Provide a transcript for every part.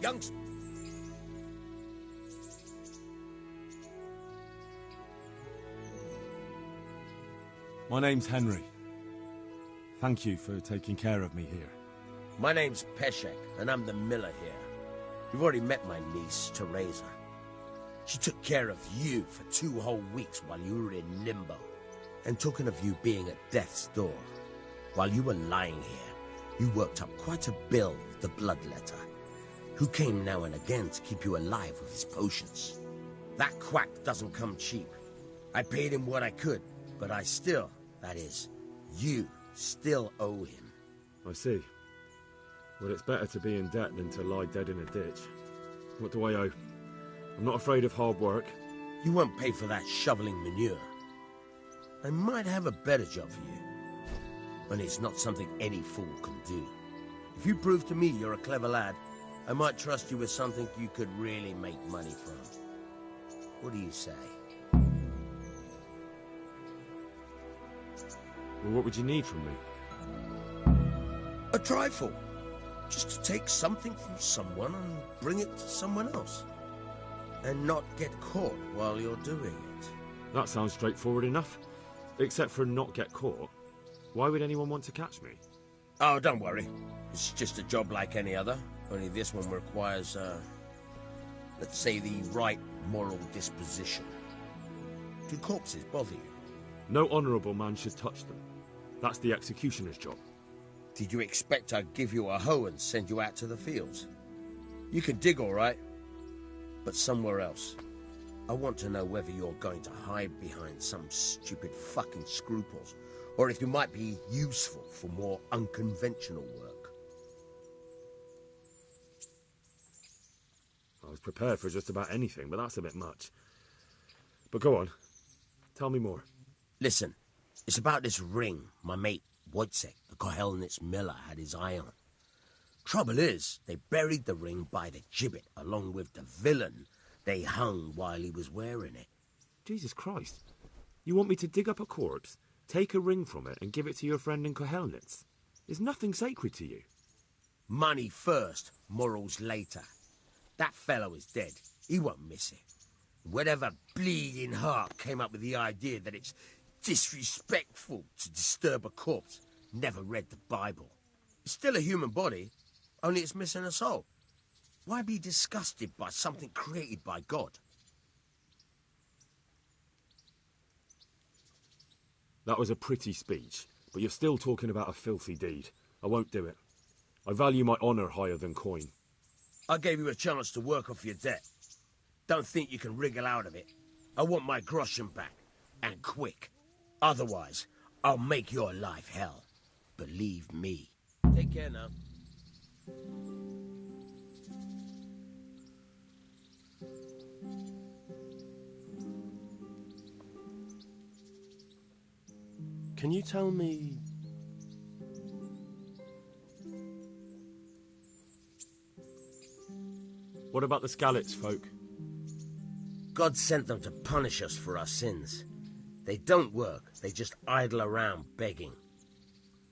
youngster. My name's Henry. Thank you for taking care of me here. My name's Peshek, and I'm the miller here. You've already met my niece, Teresa. She took care of you for 2 whole weeks while you were in limbo. And talking of you being at death's door, while you were lying here, you worked up quite a bill with the bloodletter, who came now and again to keep you alive with his potions. That quack doesn't come cheap. I paid him what I could, but I still, that is, you still owe him. I see. Well, it's better to be in debt than to lie dead in a ditch. What do I owe? I'm not afraid of hard work. You won't pay for that shoveling manure. I might have a better job for you. And it's not something any fool can do. If you prove to me you're a clever lad, I might trust you with something you could really make money from. What do you say? Well, what would you need from me? A trifle. Just to take something from someone and bring it to someone else. And not get caught while you're doing it. That sounds straightforward enough. Except for not get caught. Why would anyone want to catch me? Oh, don't worry. It's just a job like any other. Only this one requires, let's say, the right moral disposition. Do corpses bother you? No honourable man should touch them. That's the executioner's job. Did you expect I'd give you a hoe and send you out to the fields? You can dig all right, but somewhere else. I want to know whether you're going to hide behind some stupid fucking scruples, or if you might be useful for more unconventional work. I was prepared for just about anything, but that's a bit much. But go on. Tell me more. Listen, it's about this ring my mate Wojciech, the Kohelnitz miller, had his eye on. Trouble is, they buried the ring by the gibbet along with the villain they hung while he was wearing it. Jesus Christ. You want me to dig up a corpse, take a ring from it, and give it to your friend in Kohelnitz? Is nothing sacred to you? Money first, morals later. That fellow is dead. He won't miss it. Whatever bleeding heart came up with the idea that it's disrespectful to disturb a corpse never read the Bible. It's still a human body, only it's missing a soul. Why be disgusted by something created by God? That was a pretty speech, but you're still talking about a filthy deed. I won't do it. I value my honour higher than coin. I gave you a chance to work off your debt. Don't think you can wriggle out of it. I want my groschen back, and quick. Otherwise, I'll make your life hell. Believe me. Take care now. Can you tell me... What about the Skalitz folk? God sent them to punish us for our sins. They don't work, they just idle around begging.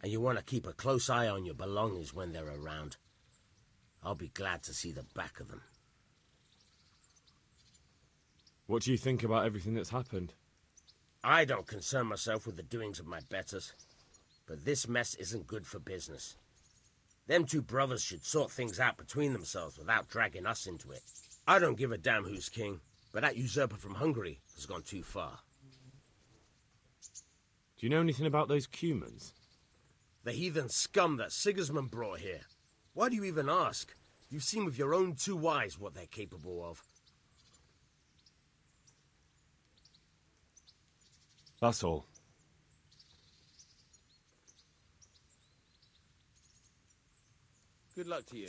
And you want to keep a close eye on your belongings when they're around. I'll be glad to see the back of them. What do you think about everything that's happened? I don't concern myself with the doings of my betters. But this mess isn't good for business. Them two brothers should sort things out between themselves without dragging us into it. I don't give a damn who's king, but that usurper from Hungary has gone too far. Do you know anything about those Cumans? The heathen scum that Sigismund brought here. Why do you even ask? You've seen with your own 2 eyes what they're capable of. That's all. Good luck to you.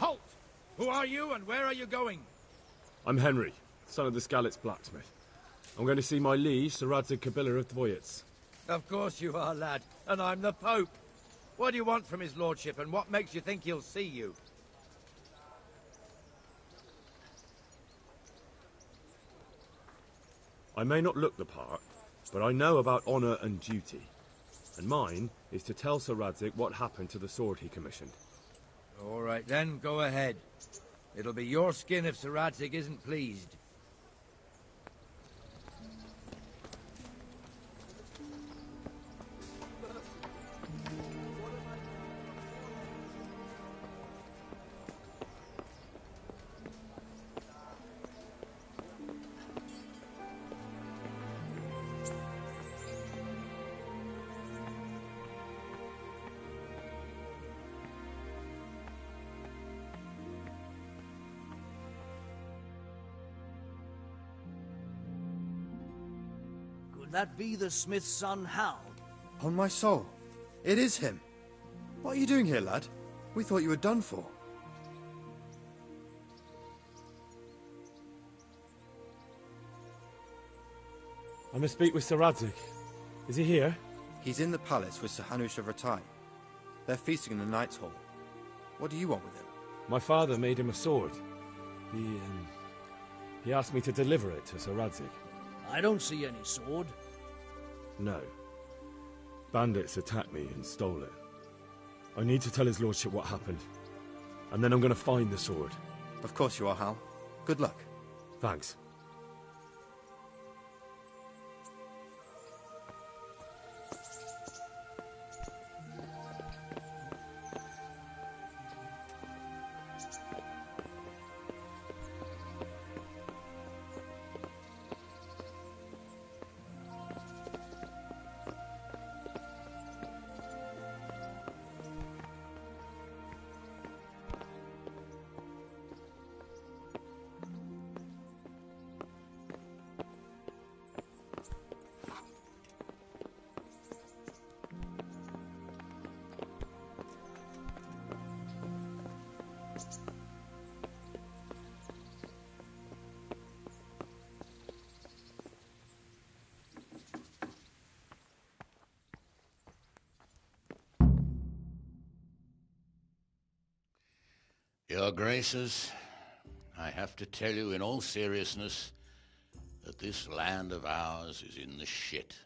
Halt! Who are you and where are you going? I'm Henry, son of the Skalitz blacksmith. I'm going to see my liege, Sir Radzig Kabila of Dvoyitz. Of course you are, lad. And I'm the Pope. What do you want from his lordship, and what makes you think he'll see you? I may not look the part, but I know about honour and duty. And mine is to tell Sir Radzig what happened to the sword he commissioned. All right then, go ahead. It'll be your skin if Sir Radzig isn't pleased. That be the smith's son, Hal? On my soul, it is him. What are you doing here, lad? We thought you were done for. I must speak with Sir Radzig. Is he here? He's in the palace with Sir Hanush of Rattay. They're feasting in the Knight's Hall. What do you want with him? My father made him a sword. He asked me to deliver it to Sir Radzig. I don't see any sword. No. Bandits attacked me and stole it. I need to tell his lordship what happened. And then I'm going to find the sword. Of course you are, Hal. Good luck. Thanks. Your Graces, I have to tell you in all seriousness that this land of ours is in the shit.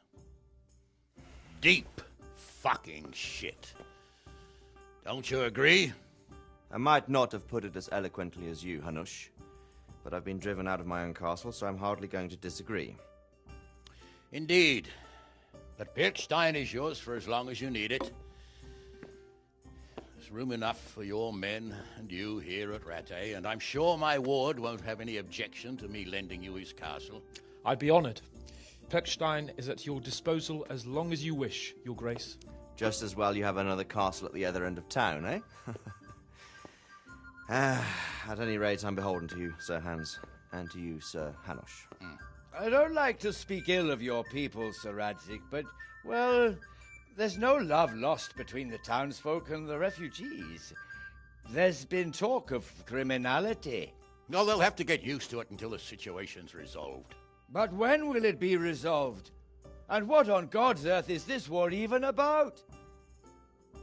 Deep fucking shit. Don't you agree? I might not have put it as eloquently as you, Hanush, but I've been driven out of my own castle, so I'm hardly going to disagree. Indeed. But Birkstein is yours for as long as you need it. There's room enough for your men and you here at Rattay, and I'm sure my ward won't have any objection to me lending you his castle. I'd be honoured. Birkstein is at your disposal as long as you wish, Your Grace. Just as well you have another castle at the other end of town, eh? At any rate, I'm beholden to you, Sir Hans, and to you, Sir Hanush. I don't like to speak ill of your people, Sir Radzig, but, well, there's no love lost between the townsfolk and the refugees. There's been talk of criminality. No, they'll have to get used to it until the situation's resolved. But when will it be resolved? And what on God's earth is this war even about?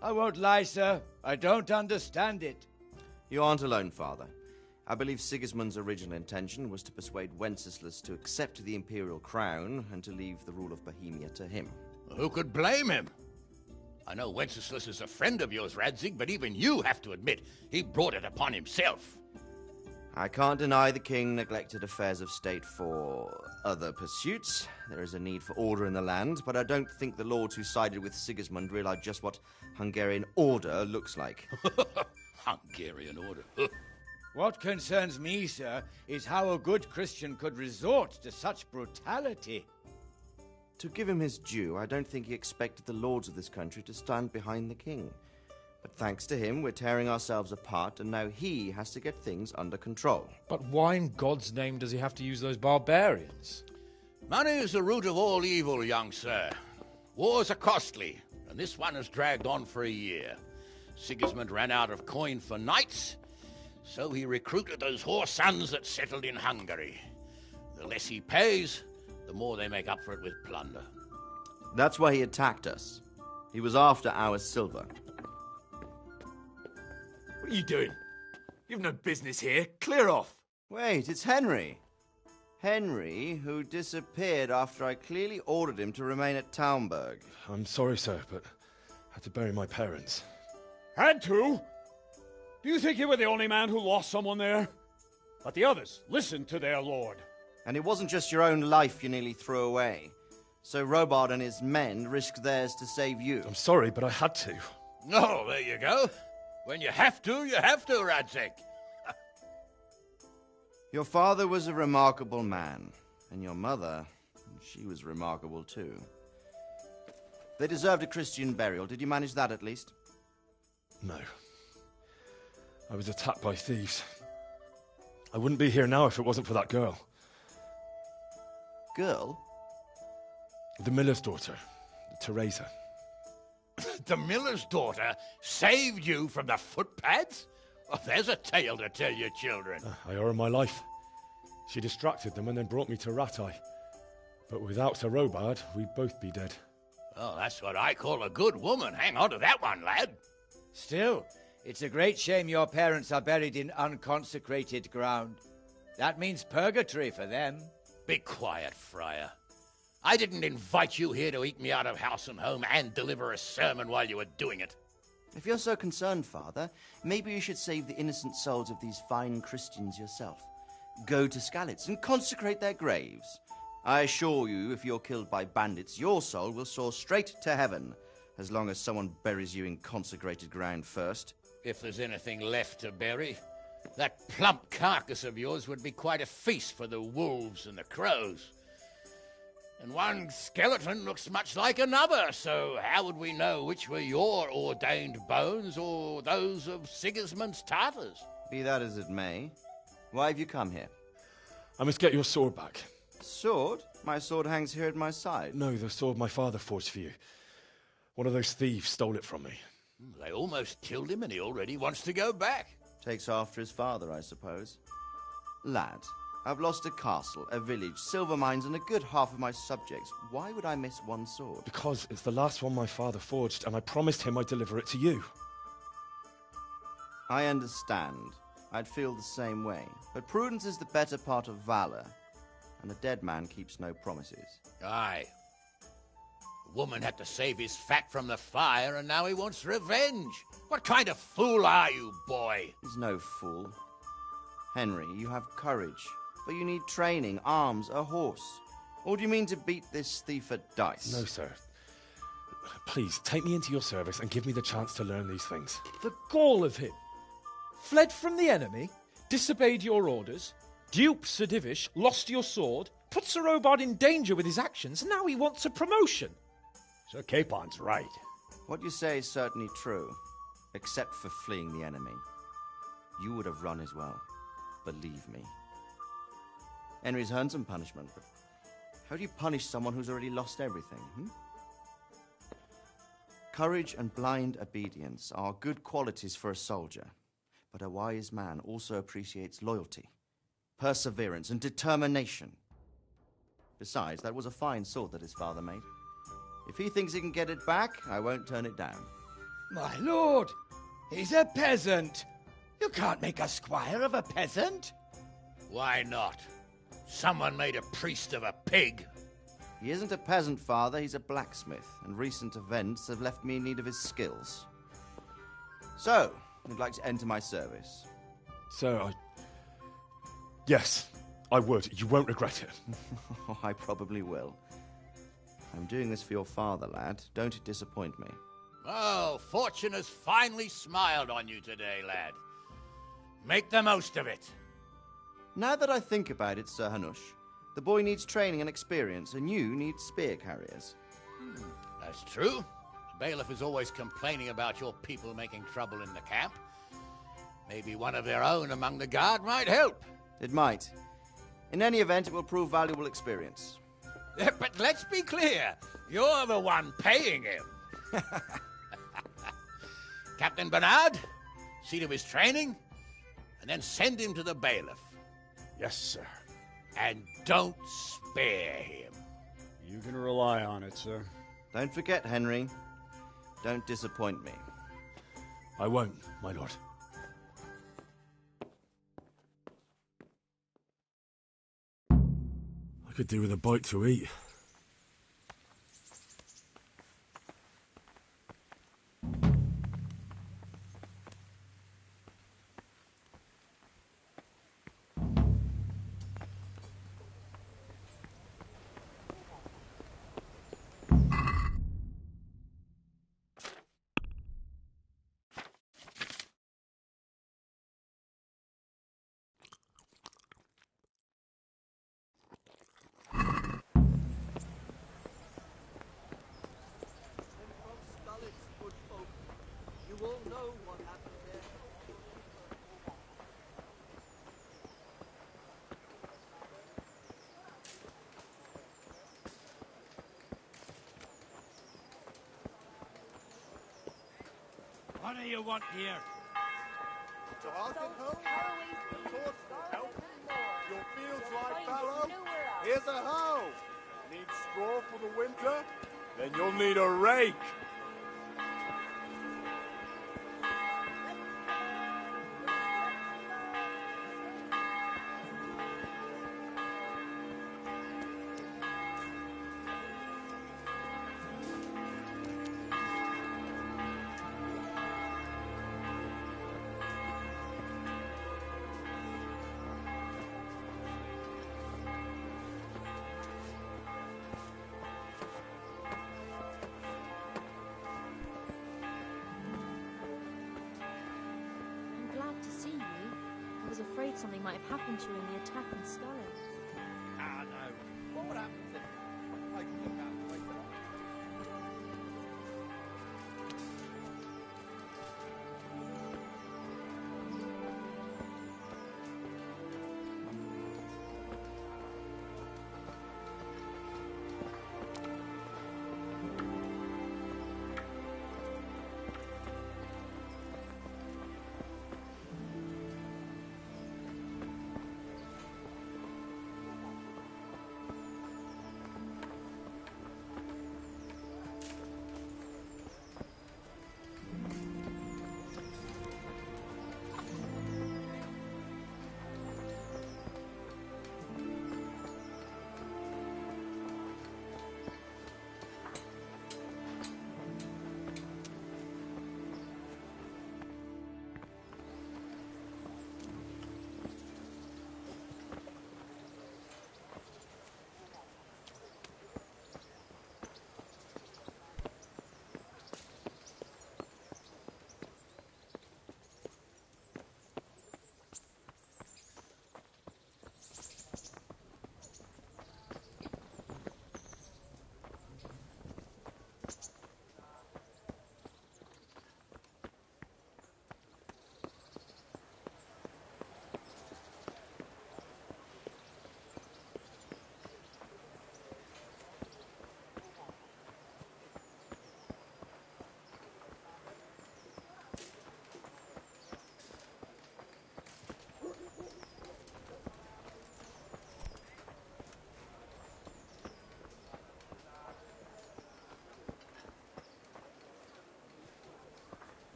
I won't lie, sir. I don't understand it. You aren't alone, Father. I believe Sigismund's original intention was to persuade Wenceslas to accept the imperial crown and to leave the rule of Bohemia to him. Who could blame him? I know Wenceslas is a friend of yours, Radzig, but even you have to admit he brought it upon himself. I can't deny the king neglected affairs of state for other pursuits. There is a need for order in the land, but I don't think the lords who sided with Sigismund realized just what Hungarian order looks like. Hungarian order. What concerns me, sir, is how a good Christian could resort to such brutality. To give him his due, I don't think he expected the lords of this country to stand behind the king. But thanks to him, we're tearing ourselves apart, and now he has to get things under control. But why in God's name does he have to use those barbarians? Money is the root of all evil, young sir. Wars are costly, and this one has dragged on for a year. Sigismund ran out of coin for knights, so he recruited those whore sons that settled in Hungary. The less he pays, the more they make up for it with plunder. That's why he attacked us. He was after our silver. What are you doing? You've no business here. Clear off. Wait, it's Henry. Henry, who disappeared after I clearly ordered him to remain at Taumberg. I'm sorry, sir, but I had to bury my parents. Had to? Do you think you were the only man who lost someone there? But the others listened to their lord. And it wasn't just your own life you nearly threw away. So Robard and his men risked theirs to save you. I'm sorry, but I had to. Oh, there you go. When you have to, Radzig. Your father was a remarkable man, and your mother, she was remarkable too. They deserved a Christian burial. Did you manage that at least? No. I was attacked by thieves. I wouldn't be here now if it wasn't for that girl. Girl? The miller's daughter, Teresa. The miller's daughter saved you from the footpads? Oh, there's a tale to tell your children. I owe her my life. She distracted them and then brought me to Rattay. But without Sir Robard, we'd both be dead. Oh, that's what I call a good woman. Hang on to that one, lad. Still, it's a great shame your parents are buried in unconsecrated ground. That means purgatory for them. Be quiet, Friar. I didn't invite you here to eat me out of house and home and deliver a sermon while you were doing it. If you're so concerned, Father, maybe you should save the innocent souls of these fine Christians yourself. Go to Skalitz and consecrate their graves. I assure you, if you're killed by bandits, your soul will soar straight to heaven, as long as someone buries you in consecrated ground first. If there's anything left to bury, that plump carcass of yours would be quite a feast for the wolves and the crows. And one skeleton looks much like another, so how would we know which were your ordained bones or those of Sigismund's Tartars? Be that as it may, why have you come here? I must get your sword back. Sword? My sword hangs here at my side. No, the sword my father forged for you. One of those thieves stole it from me. They almost killed him and he already wants to go back. Takes after his father, I suppose. Lad, I've lost a castle, a village, silver mines, and a good half of my subjects. Why would I miss one sword? Because it's the last one my father forged, and I promised him I'd deliver it to you. I understand. I'd feel the same way. But prudence is the better part of valor, and a dead man keeps no promises. Aye. A woman had to save his fat from the fire, and now he wants revenge. What kind of fool are you, boy? He's no fool. Henry, you have courage, but you need training, arms, a horse. Or do you mean to beat this thief at dice? No, sir. Please, take me into your service and give me the chance to learn these things. The gall of him. Fled from the enemy, disobeyed your orders, duped Sir Divish, lost your sword, put Sir Robard in danger with his actions, and now he wants a promotion. Sir Capon's right. What you say is certainly true, except for fleeing the enemy. You would have run as well. Believe me. Henry's earned some punishment, but how do you punish someone who's already lost everything, Courage and blind obedience are good qualities for a soldier, but a wise man also appreciates loyalty, perseverance, and determination. Besides, that was a fine sword that his father made. If he thinks he can get it back, I won't turn it down. My lord, he's a peasant. You can't make a squire of a peasant. Why not? Someone made a priest of a pig. He isn't a peasant, father, he's a blacksmith, and recent events have left me in need of his skills. So, you'd like to enter my service? Sir, Yes, I would. You won't regret it. Oh, I probably will. I'm doing this for your father, lad. Don't it disappoint me. Oh, fortune has finally smiled on you today, lad. Make the most of it. Now that I think about it, Sir Hanush, the boy needs training and experience, and you need spear carriers. That's true. The bailiff is always complaining about your people making trouble in the camp. Maybe one of their own among the guard might help. It might. In any event, it will prove valuable experience. But let's be clear. You're the one paying him. Captain Bernard, see to his training, and then send him to the bailiff. Yes, sir. And don't spare him. You can rely on it, sir. Don't forget, Henry. Don't disappoint me. I won't, my lord. I could do with a bite to eat. What do you want here? Your fields like fallow? Here's a hoe. Need straw for the winter? Then you'll need a rake. Afraid something might have happened to you in the attack on Scarlet. Ah, no. What would happen if I could look out the way for that?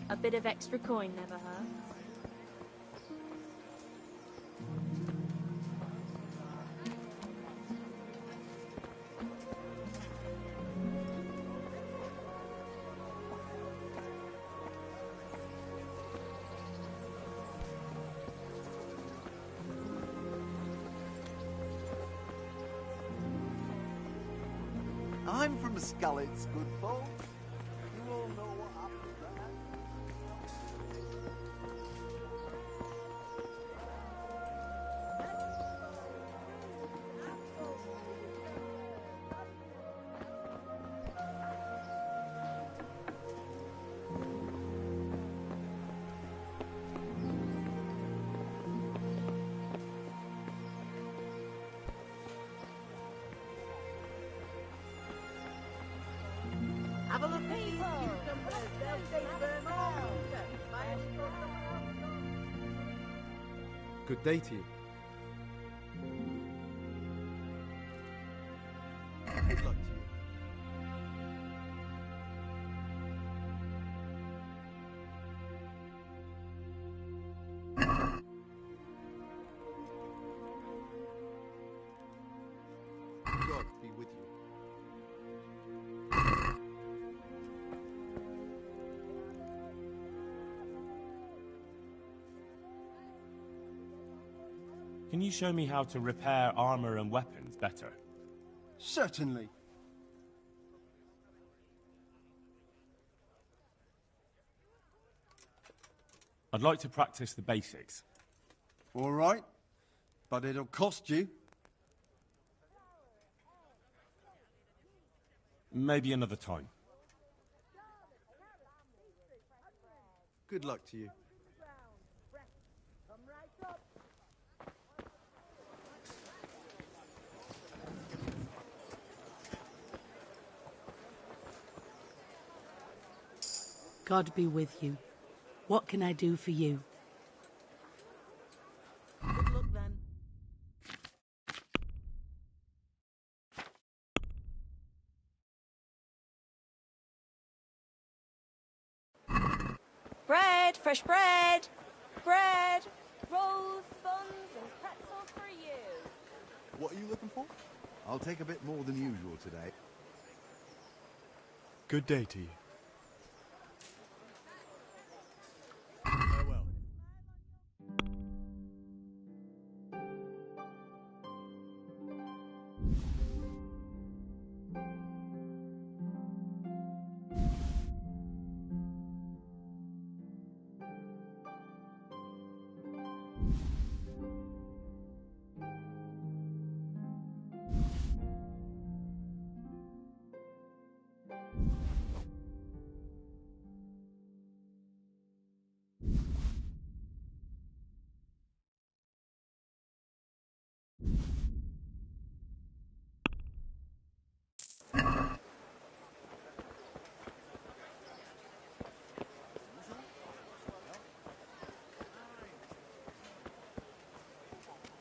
A bit of extra coin never hurt. I'm from Scullets, good folks. You all know what happened there. Have a look at these cucumbers. They'll save them all. Good day to you. Good luck to you. God be with you. Can you show me how to repair armor and weapons better? Certainly. I'd like to practice the basics. All right, but it'll cost you. Maybe another time. Good luck to you. God be with you. What can I do for you? Good luck then. Bread, fresh bread, bread, rolls, buns, and pretzels for you. What are you looking for? I'll take a bit more than usual today. Good day to you. Farewell.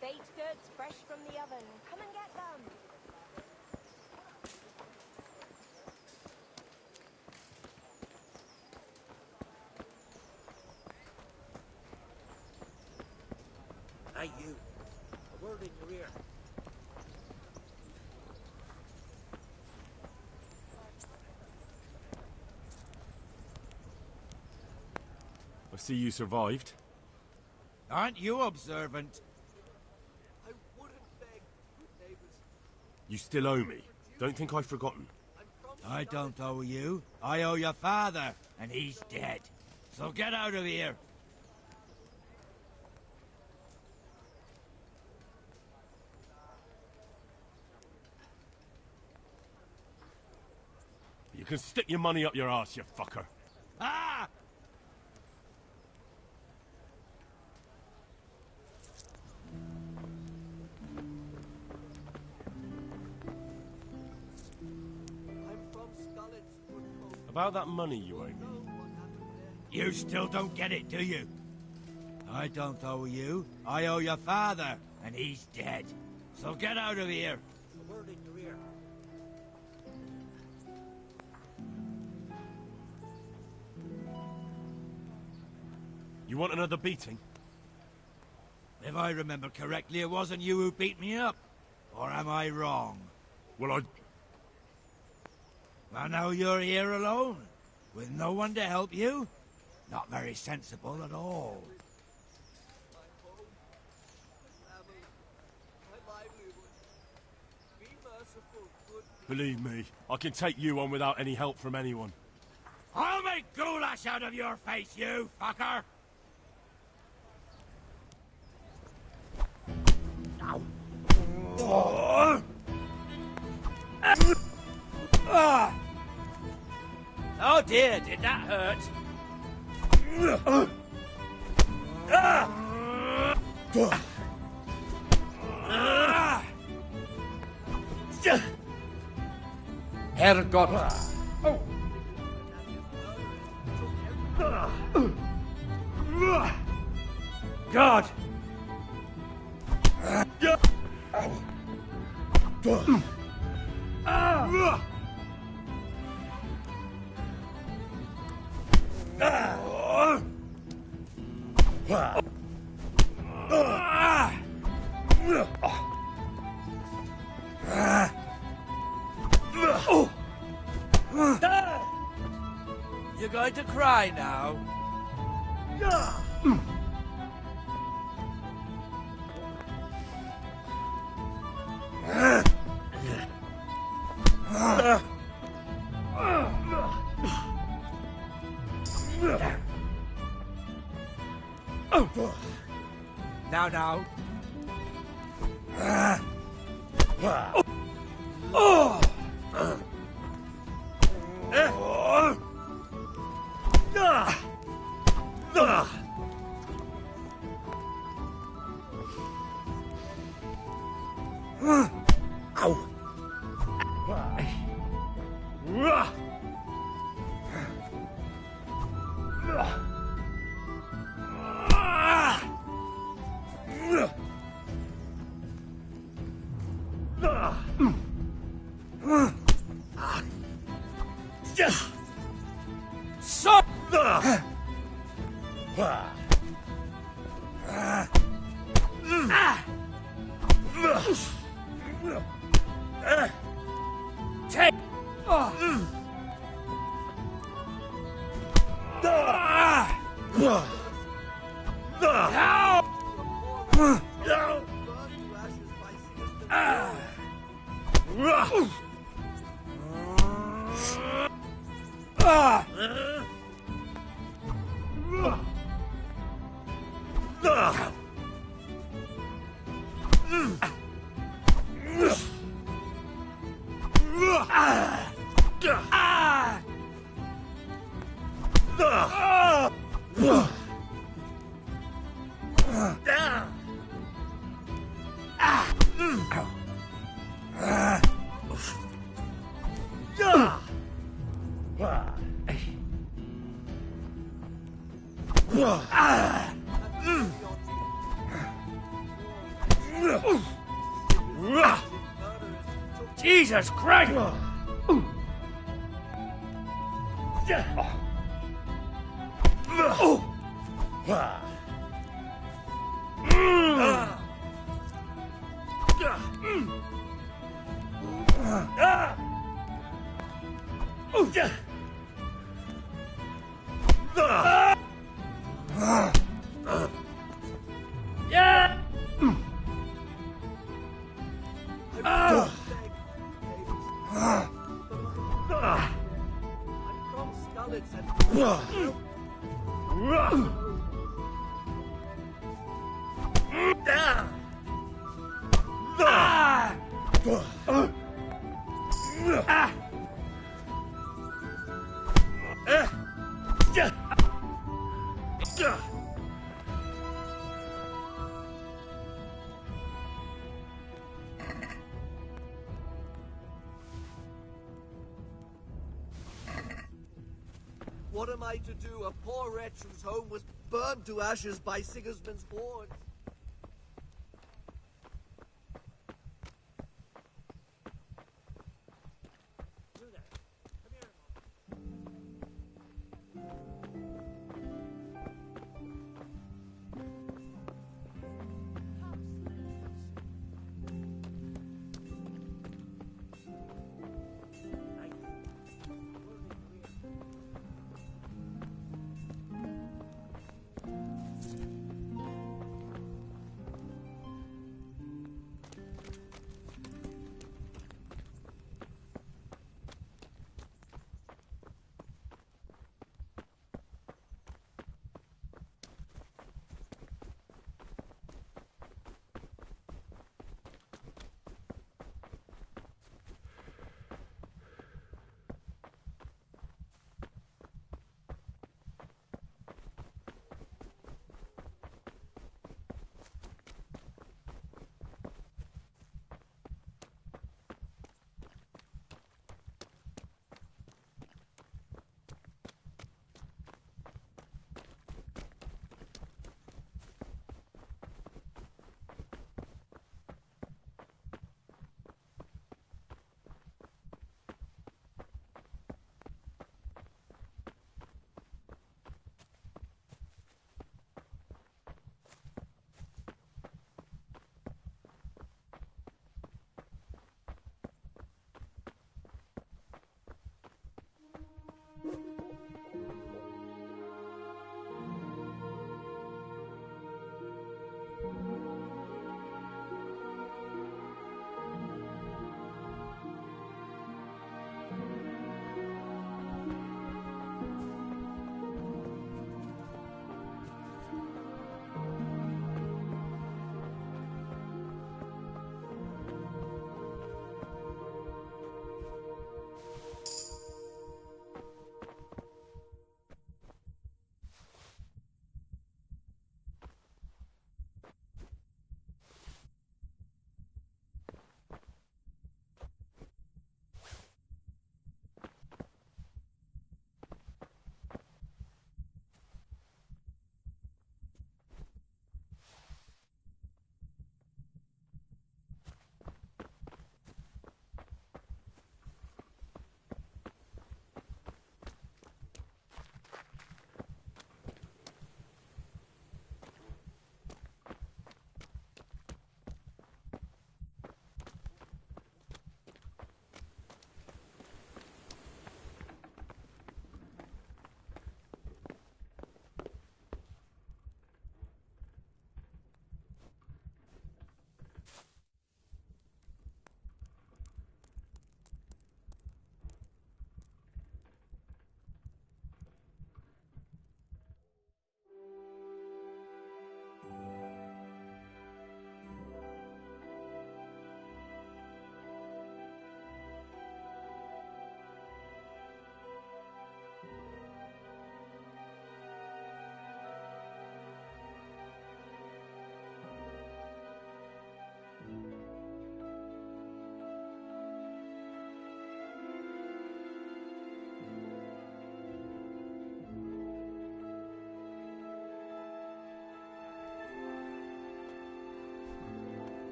Baked goods fresh from the oven. Come and get them. Hey, you. A word in your ear. I see you survived. Aren't you observant? I wouldn't beg, good neighbors. You still owe me. Don't think I've forgotten. I don't owe you. I owe your father, and he's dead. So get out of here. You can stick your money up your ass, you fucker. Ah! I'm from Scullets, good folks. About that money you owe me. You still don't get it, do you? I don't owe you. I owe your father, and he's dead. So get out of here. A word in your ear. You want another beating? If I remember correctly, it wasn't you who beat me up. Or am I wrong? Well, Well, now you're here alone, with no one to help you? Not very sensible at all. Believe me, I can take you on without any help from anyone. I'll make goulash out of your face, you fucker! Oh dear, did that hurt? Herrgott! God! You're going to cry now? Now. Jesus Christ! What am I to do? A poor wretch whose home was burned to ashes by Sigismund's hordes.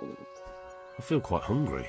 I feel quite hungry.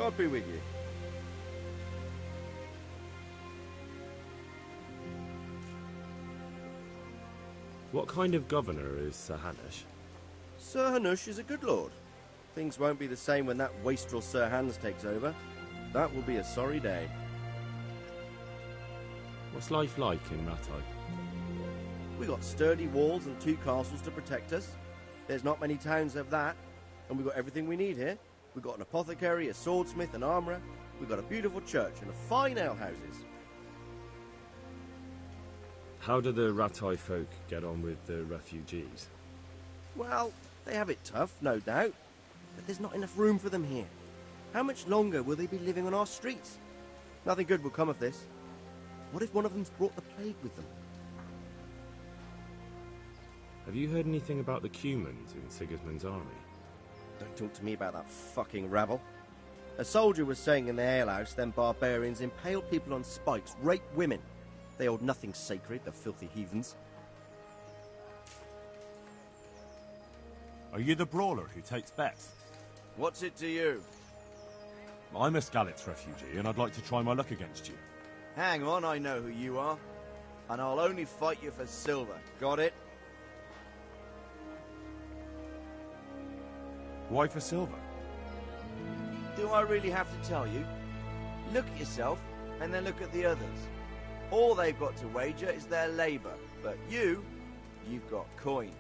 God be with you. What kind of governor is Sir Hanush? Sir Hanush is a good lord. Things won't be the same when that wastrel Sir Hans takes over. That will be a sorry day. What's life like in Rattay? We got sturdy walls and 2 castles to protect us. There's not many towns have that, and we got everything we need here. We got an apothecary, a swordsmith, an armourer. We got a beautiful church and fine alehouses. How do the Rattay folk get on with the refugees? Well, they have it tough, no doubt, but there's not enough room for them here. How much longer will they be living on our streets? Nothing good will come of this. What if one of them's brought the plague with them? Have you heard anything about the Cumans in Sigismund's army? Don't talk to me about that fucking rabble. A soldier was saying in the alehouse them barbarians impale people on spikes, rape women. They hold nothing sacred, the filthy heathens. Are you the brawler who takes bets? What's it to you? I'm a Skalitz refugee, and I'd like to try my luck against you. Hang on, I know who you are. And I'll only fight you for silver. Got it? Why for silver? Do I really have to tell you? Look at yourself, and then look at the others. All they've got to wager is their labour. But you've got coin.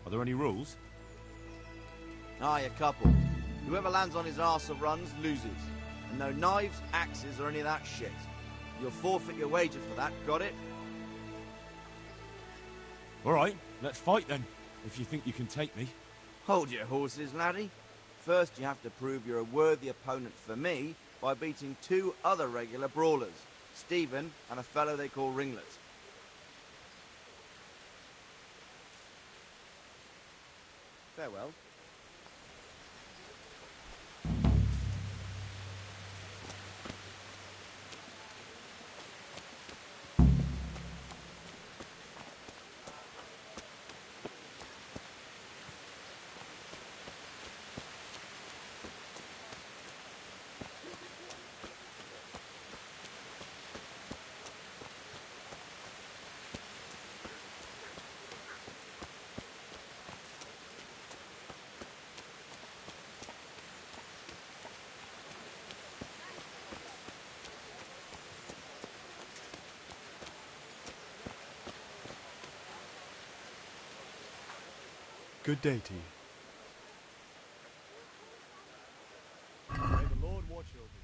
Are there any rules? Aye, a couple. Whoever lands on his arse or runs, loses. And no knives, axes, or any of that shit. You'll forfeit your wager for that, got it? Alright, let's fight then, if you think you can take me. Hold your horses, laddie. First you have to prove you're a worthy opponent for me by beating 2 other regular brawlers, Stephen and a fellow they call Ringlet. Farewell. Good day to you. May the Lord watch over you.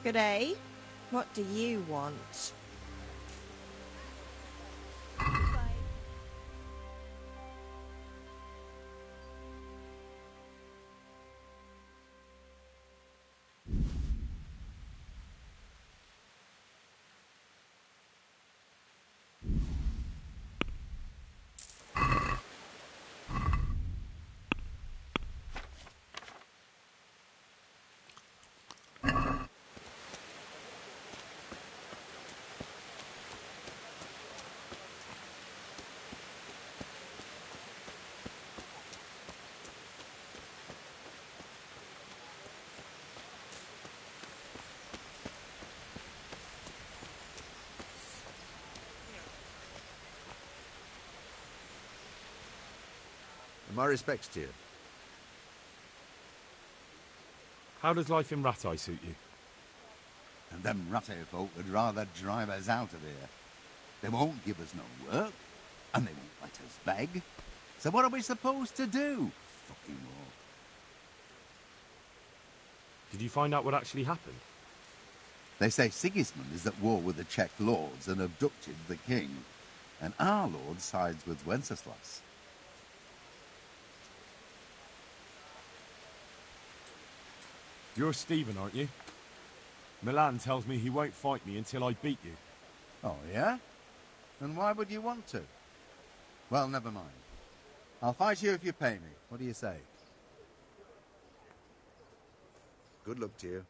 Good day. What do you want? My respects to you. How does life in Rattay suit you? And them Rattay folk would rather drive us out of here. They won't give us no work, and they won't let us beg. So what are we supposed to do? Fucking war. Did you find out what actually happened? They say Sigismund is at war with the Czech lords and abducted the king, and our lord sides with Wenceslas. You're Stephen, aren't you? Milan tells me he won't fight me until I beat you. Oh, yeah? And why would you want to? Well, never mind. I'll fight you if you pay me. What do you say? Good luck to you.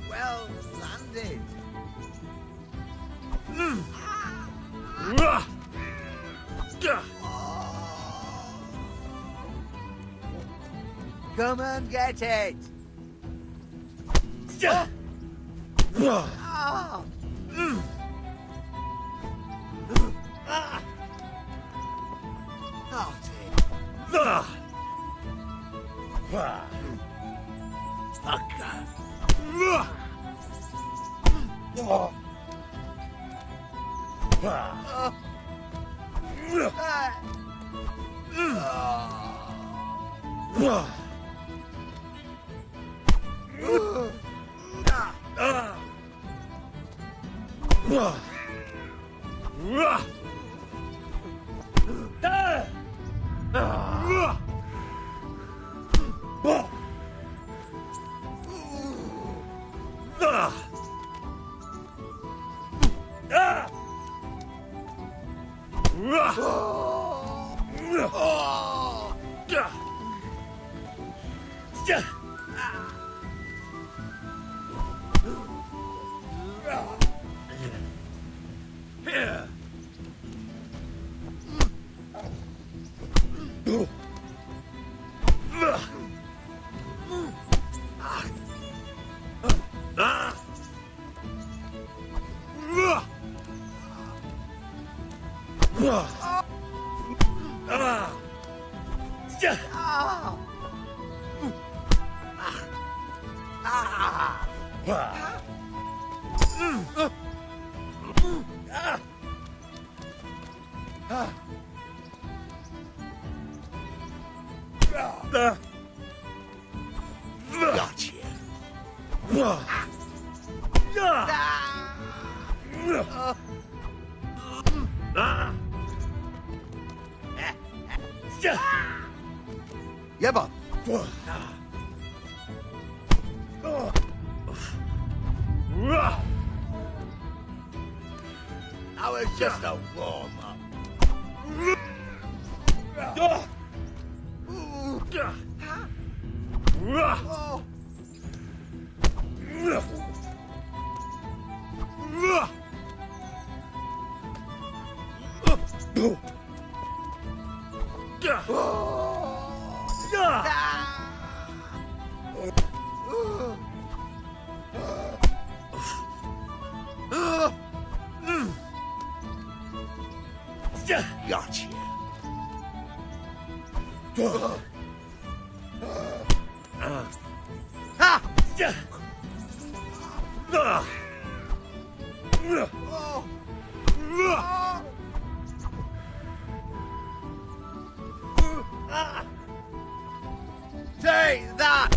Well landed. Come and get it. Ah. Here. Yeba! That was just a warm-up. Gotcha. Take that!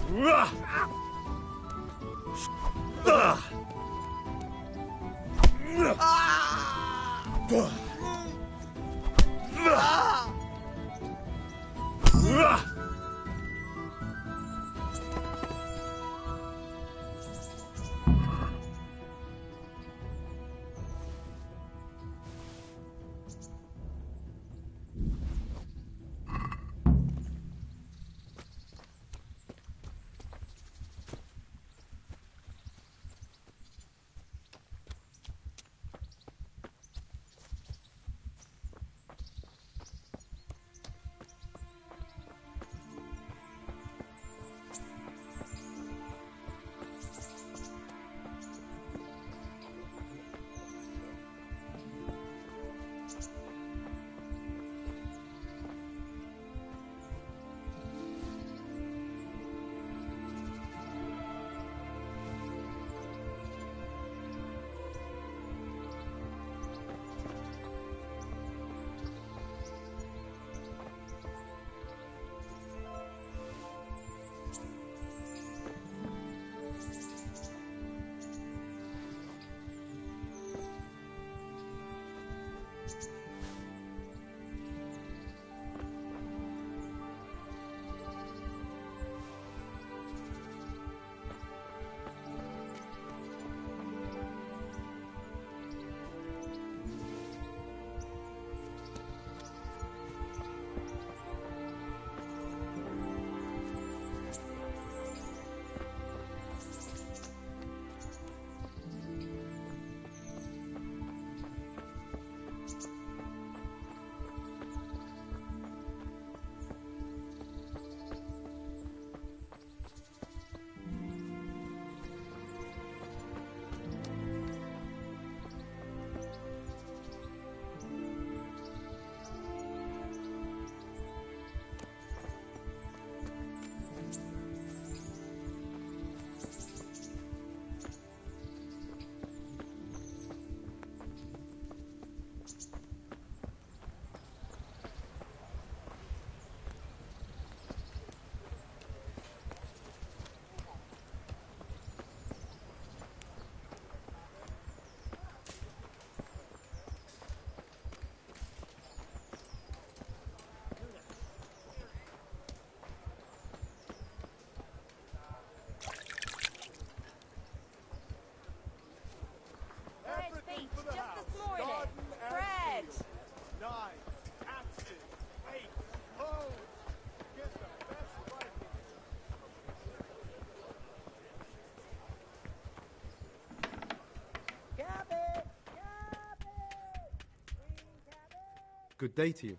Good day to you.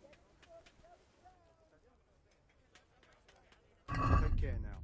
Take care now.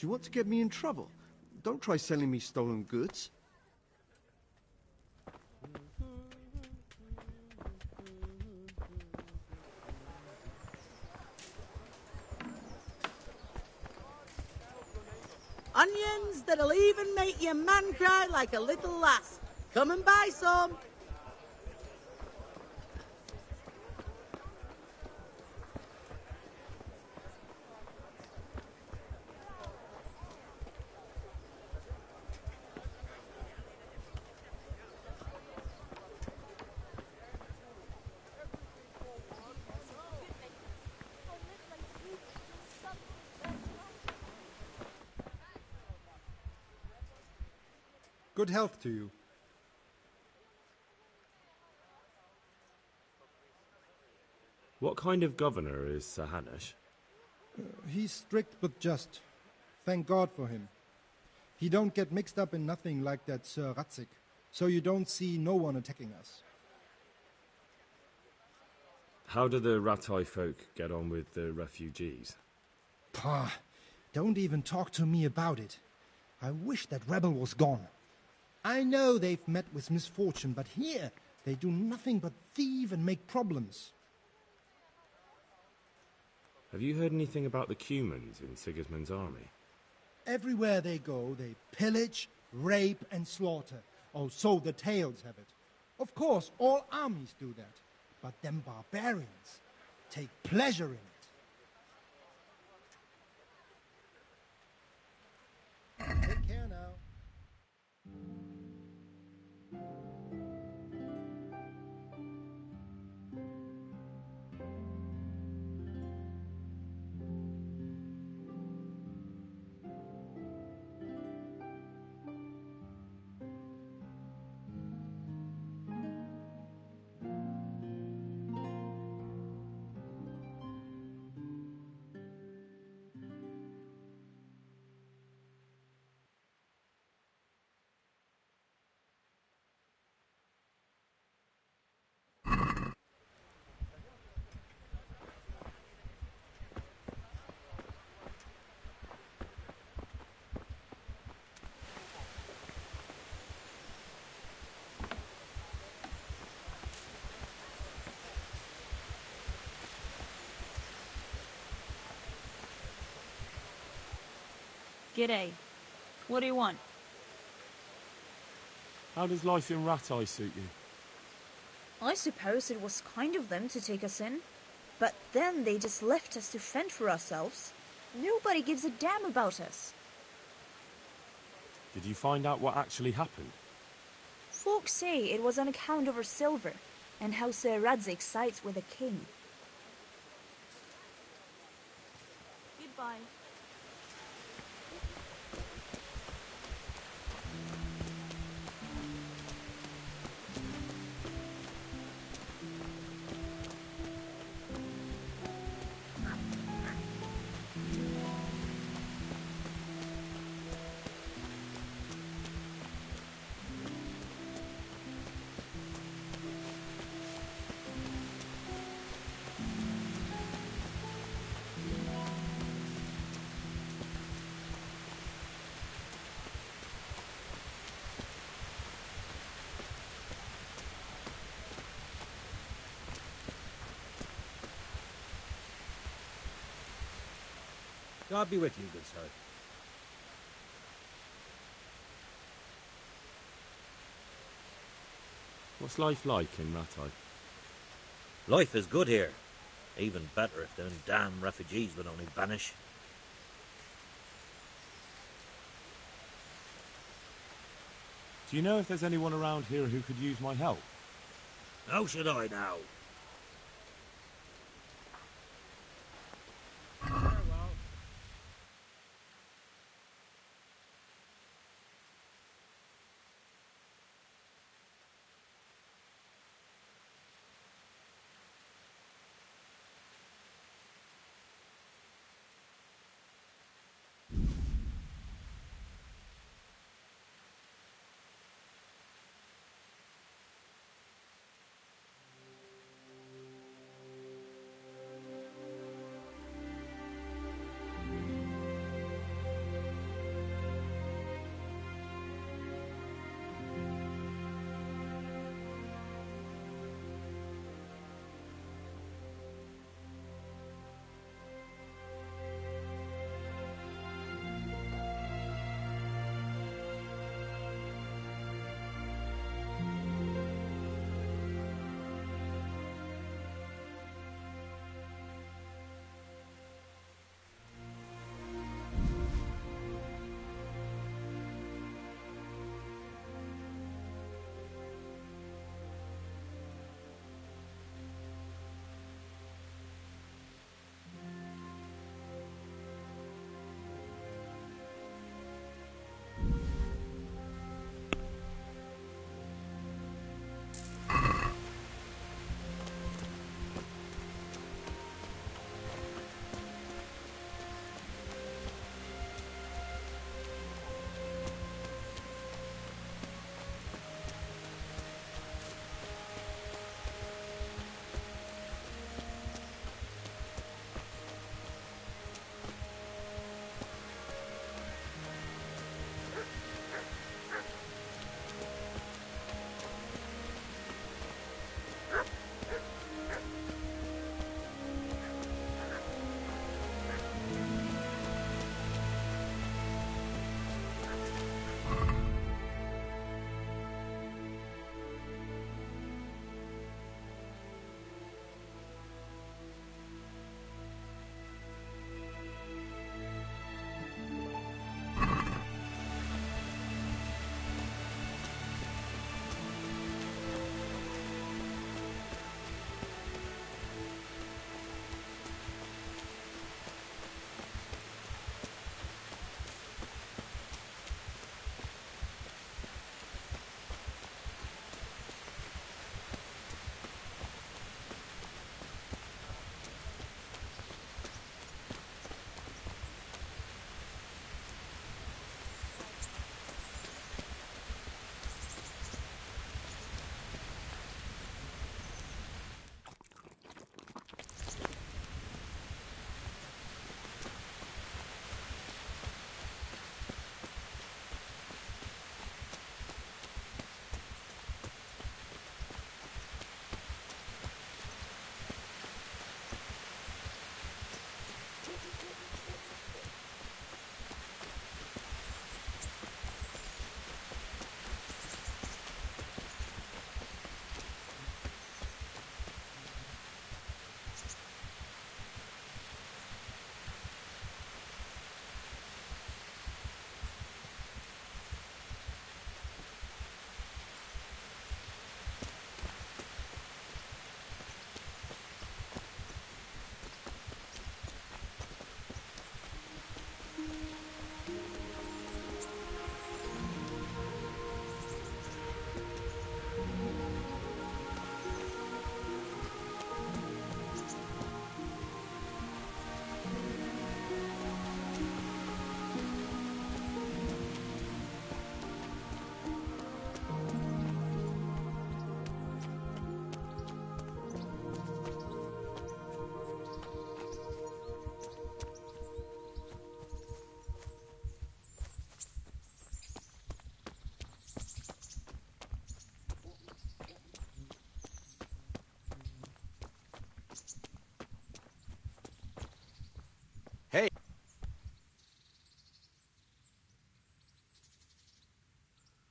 Do you want to get me in trouble? Don't try selling me stolen goods. Onions that'll even make your man cry like a little lass. Come and buy some. Good health to you. What kind of governor is Sir Hanush? He's strict but just. Thank God for him. He don't get mixed up in nothing like that Sir Ratzik, so you don't see no one attacking us. How do the Ratai folk get on with the refugees? Pah, don't even talk to me about it. I wish that rebel was gone. I know they've met with misfortune, but here they do nothing but thieve and make problems. Have you heard anything about the Cumans in Sigismund's army? Everywhere they go, they pillage, rape, and slaughter. Oh, so the tales have it. Of course, all armies do that. But them barbarians take pleasure in it. Take care now. G'day. What do you want? How does life in Ratai suit you? I suppose it was kind of them to take us in. But then they just left us to fend for ourselves. Nobody gives a damn about us. Did you find out what actually happened? Folks say it was on account of our silver, and how Sir Radzik sides with the king. Goodbye. God be with you, good sir. What's life like in Ratai? Life is good here. Even better if them damn refugees would only vanish. Do you know if there's anyone around here who could use my help? How should I now?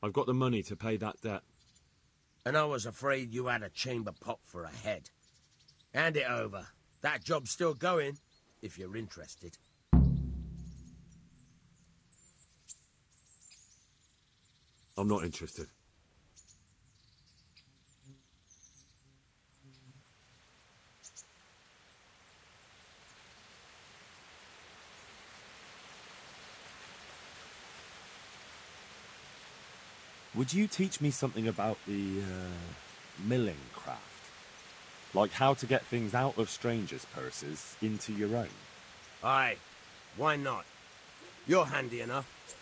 I've got the money to pay that debt. And I was afraid you had a chamber pot for a head. Hand it over. That job's still going, if you're interested. I'm not interested. Would you teach me something about the, milling craft? Like how to get things out of strangers' purses into your own? Aye, why not? You're handy enough.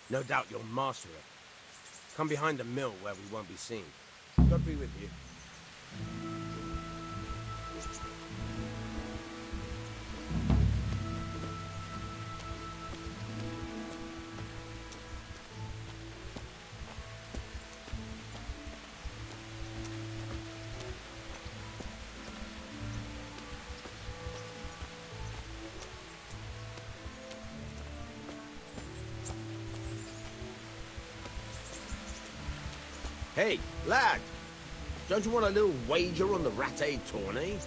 No doubt you'll master it. Come behind the mill where we won't be seen. God be with you. Hey, lad! Don't you want a little wager on the ratte tourney?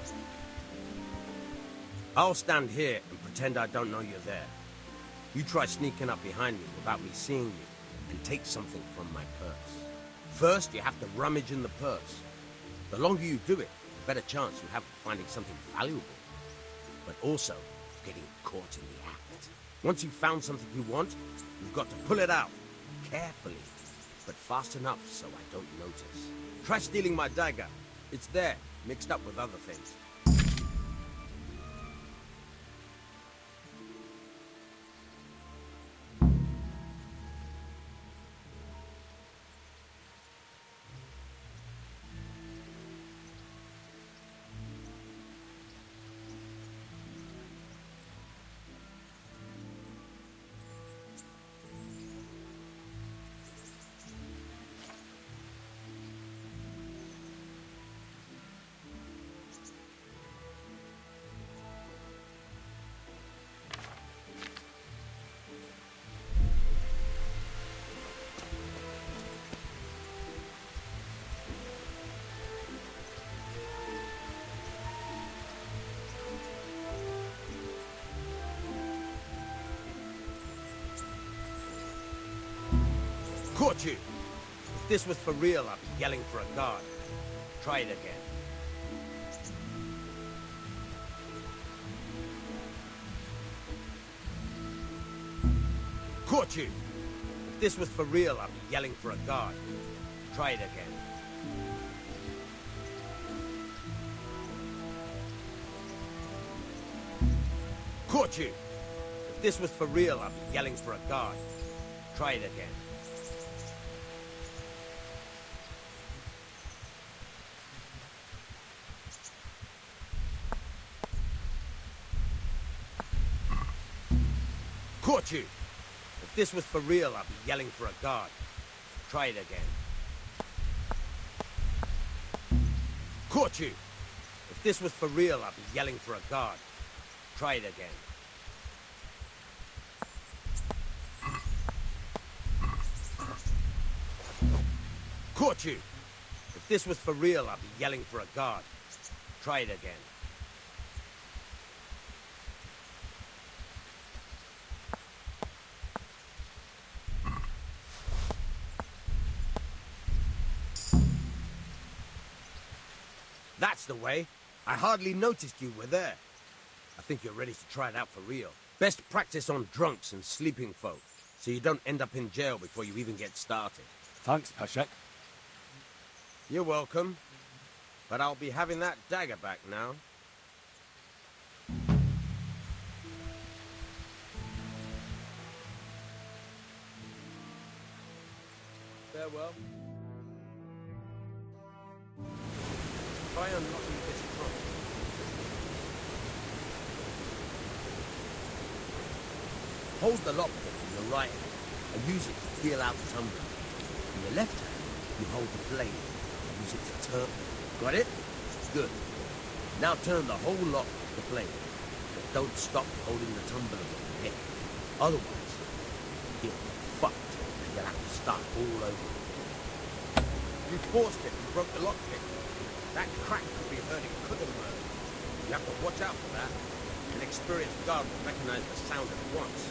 I'll stand here and pretend I don't know you're there. You try sneaking up behind me without me seeing you, and take something from my purse. First, you have to rummage in the purse. The longer you do it, the better chance you have of finding something valuable. But also, of getting caught in the act. Once you've found something you want, you've got to pull it out, carefully. But fast enough so I don't notice. Try stealing my dagger. It's there, mixed up with other things. Caught you! If this was for real, I'd be yelling for a guard. Try it again. Caught you! If this was for real, I'd be yelling for a guard. Try it again. Caught you! If this was for real, I'd be yelling for a guard. Try it again. Caught you! If this was for real, I'd be yelling for a guard. Try it again. Caught you! If this was for real, I'd be yelling for a guard. Try it again. Caught you! If this was for real, I'd be yelling for a guard. Try it again. That's the way. I hardly noticed you were there. I think you're ready to try it out for real. Best practice on drunks and sleeping folk, so you don't end up in jail before you even get started. Thanks, Peshek. You're welcome. But I'll be having that dagger back now. Farewell. Try unlocking this trunk. Hold the lockpick in your right hand and use it to feel out the tumbler. In your left hand, you hold the blade and use it to turn. Got it? Good. Now turn the whole lock of the blade, but don't stop holding the tumbler with your head. Otherwise, you'll get fucked and you'll have to start all over. You forced it and broke the lockpick. That crack could be hurting Cookenburg. You have to watch out for that. An experienced guard will recognize the sound at once.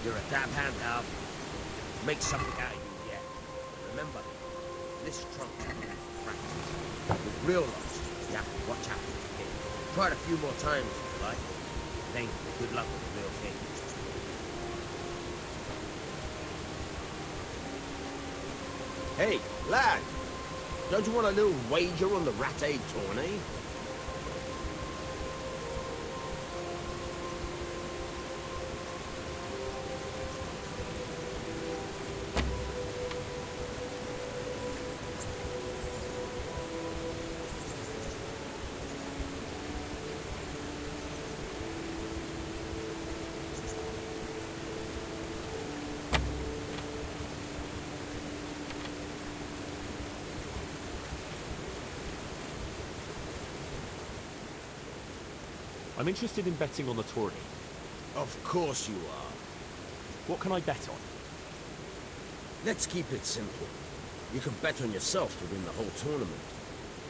You're a dab hand, Al. Make something out of you yet. Remember, this trunk's practice. With real loss, you have to watch out for the kid. Try it a few more times if you like. Then good luck with the real thing. Hey, lad! Don't you want a little wager on the Rat-Aid tourney? I'm interested in betting on the tourney. Of course you are. What can I bet on? Let's keep it simple. You can bet on yourself to win the whole tournament.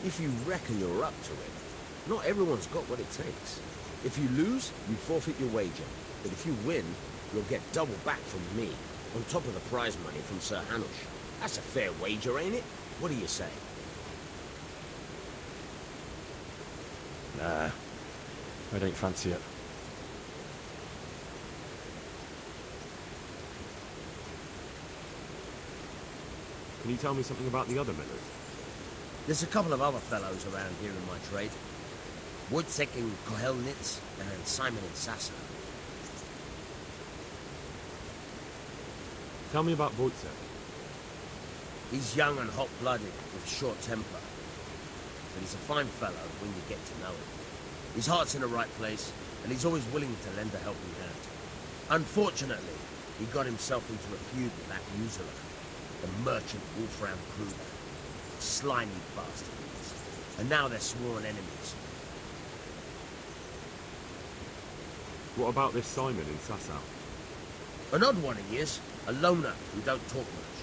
If you reckon you're up to it. Not everyone's got what it takes. If you lose, you forfeit your wager. But if you win, you'll get double back from me, on top of the prize money from Sir Hanush. That's a fair wager, ain't it? What do you say? Nah, I don't fancy it. Can you tell me something about the other millers? There's a couple of other fellows around here in my trade. Wojciech in Kohelnitz and Simon in Sassa. Tell me about Wojciech. He's young and hot-blooded with a short temper. But he's a fine fellow when you get to know him. His heart's in the right place, and he's always willing to lend a helping hand. Unfortunately, he got himself into a feud with that usurer, the merchant Wolfram Kruger. Slimy bastard he is. And now they're sworn enemies. What about this Simon in Sasau? An odd one he is, a loner who don't talk much.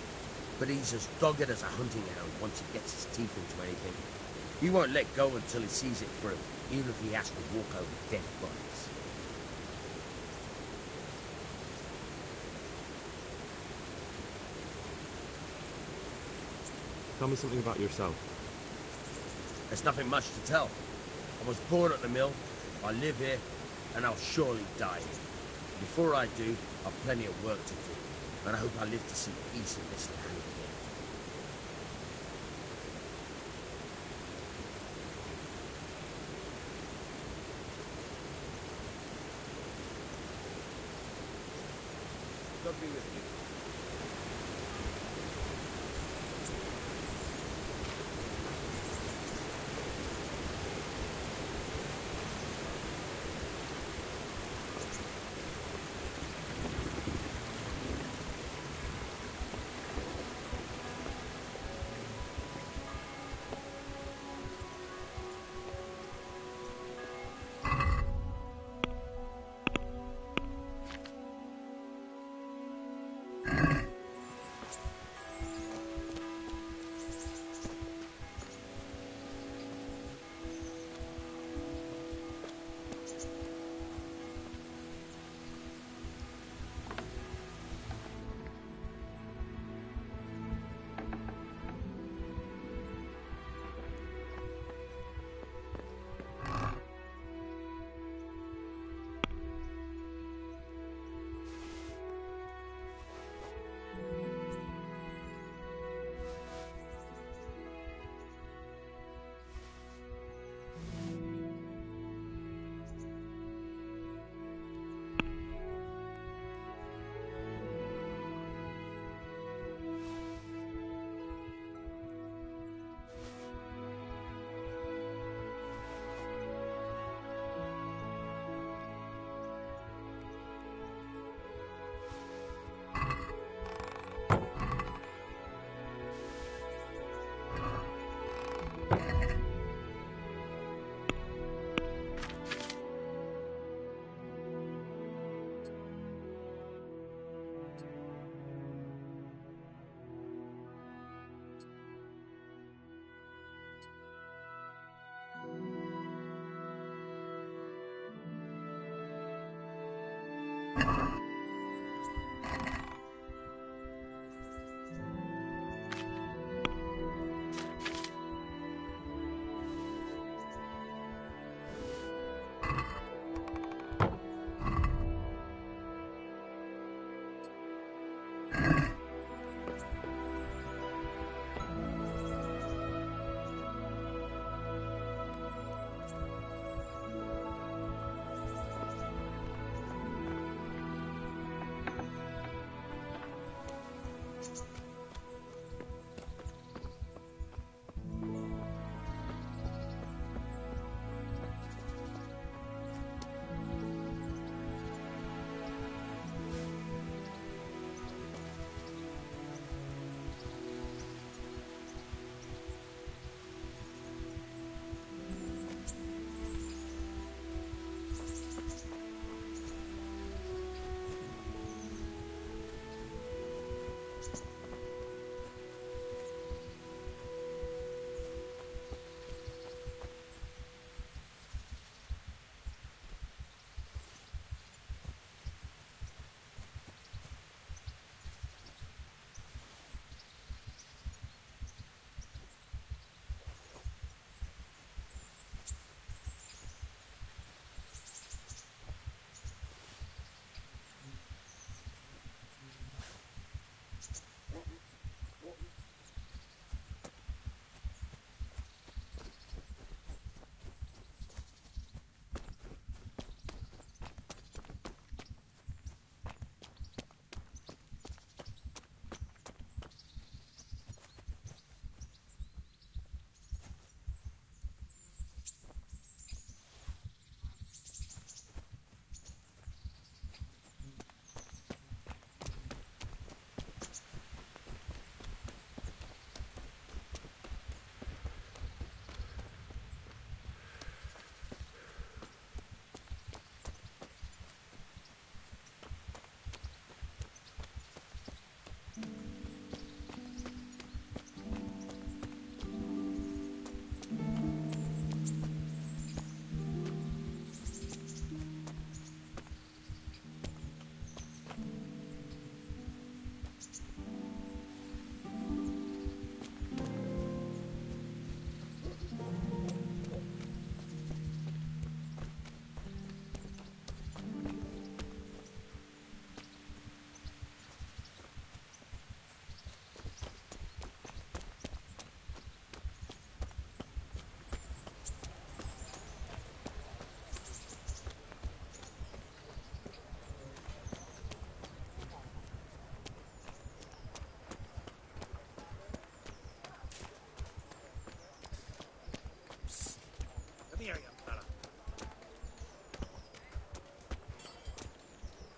But he's as dogged as a hunting hound once he gets his teeth into anything. He won't let go until he sees it through, even if he has to walk over dead bodies. Tell me something about yourself. There's nothing much to tell. I was born at the mill, I live here, and I'll surely die here. Before I do, I've plenty of work to do, and I hope I live to see peace in this land again. God be with you.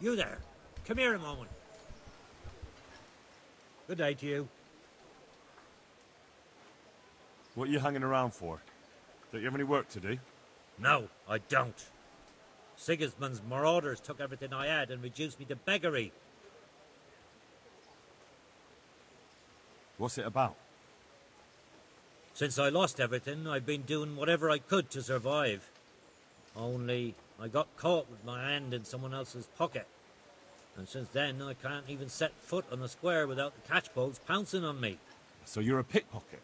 You there. Come here a moment. Good day to you. What are you hanging around for? Don't you have any work to do? No, I don't. Sigismund's marauders took everything I had and reduced me to beggary. What's it about? Since I lost everything, I've been doing whatever I could to survive. Only, I got caught with my hand in someone else's pocket. And since then, I can't even set foot on the square without the catchpoles pouncing on me. So you're a pickpocket?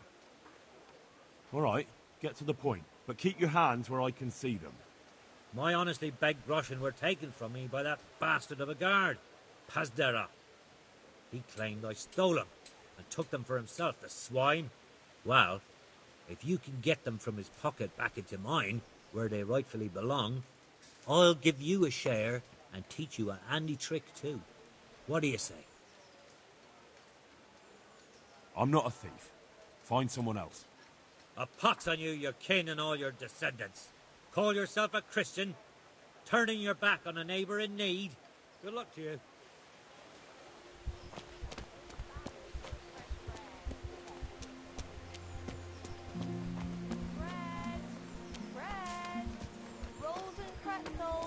All right, get to the point. But keep your hands where I can see them. My honestly begged groschen were taken from me by that bastard of a guard, Pazdera. He claimed I stole them and took them for himself, the swine. Well, if you can get them from his pocket back into mine, where they rightfully belong, I'll give you a share and teach you a handy trick too. What do you say? I'm not a thief. Find someone else. A pox on you, your kin and all your descendants. Call yourself a Christian, turning your back on a neighbour in need. Good luck to you. Bread! Rolls and pretzels!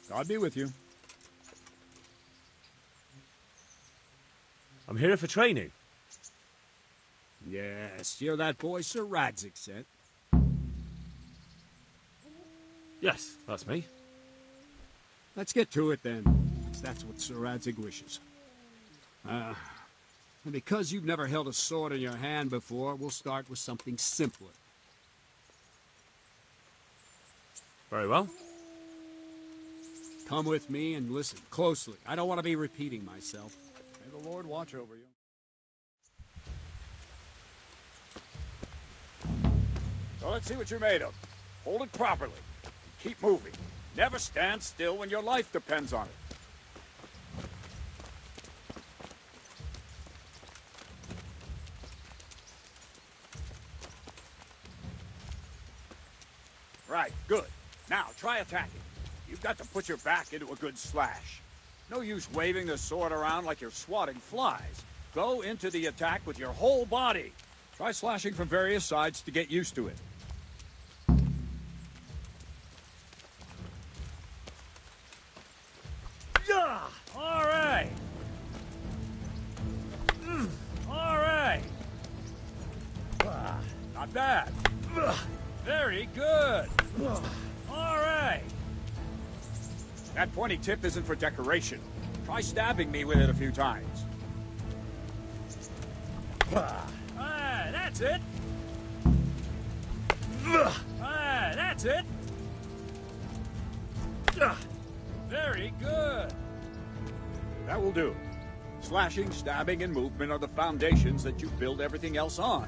God be with you. I'm here for training. Yes, you're that boy Sir Radzig sent. Yes, that's me. Let's get to it then, if that's what Sir Radzig wishes. And because you've never held a sword in your hand before, we'll start with something simpler. Very well. Come with me and listen closely. I don't want to be repeating myself. May the Lord watch over you. So let's see what you're made of. Hold it properly. Keep moving. Never stand still when your life depends on it. Right, good. Now, try attacking. You've got to put your back into a good slash. No use waving the sword around like you're swatting flies. Go into the attack with your whole body. Try slashing from various sides to get used to it. Yeah! All right! All right! Not bad. Very good. All right. That pointy tip isn't for decoration. Try stabbing me with it a few times. That's it! That's it! Very good. That will do. Slashing, stabbing, and movement are the foundations that you build everything else on.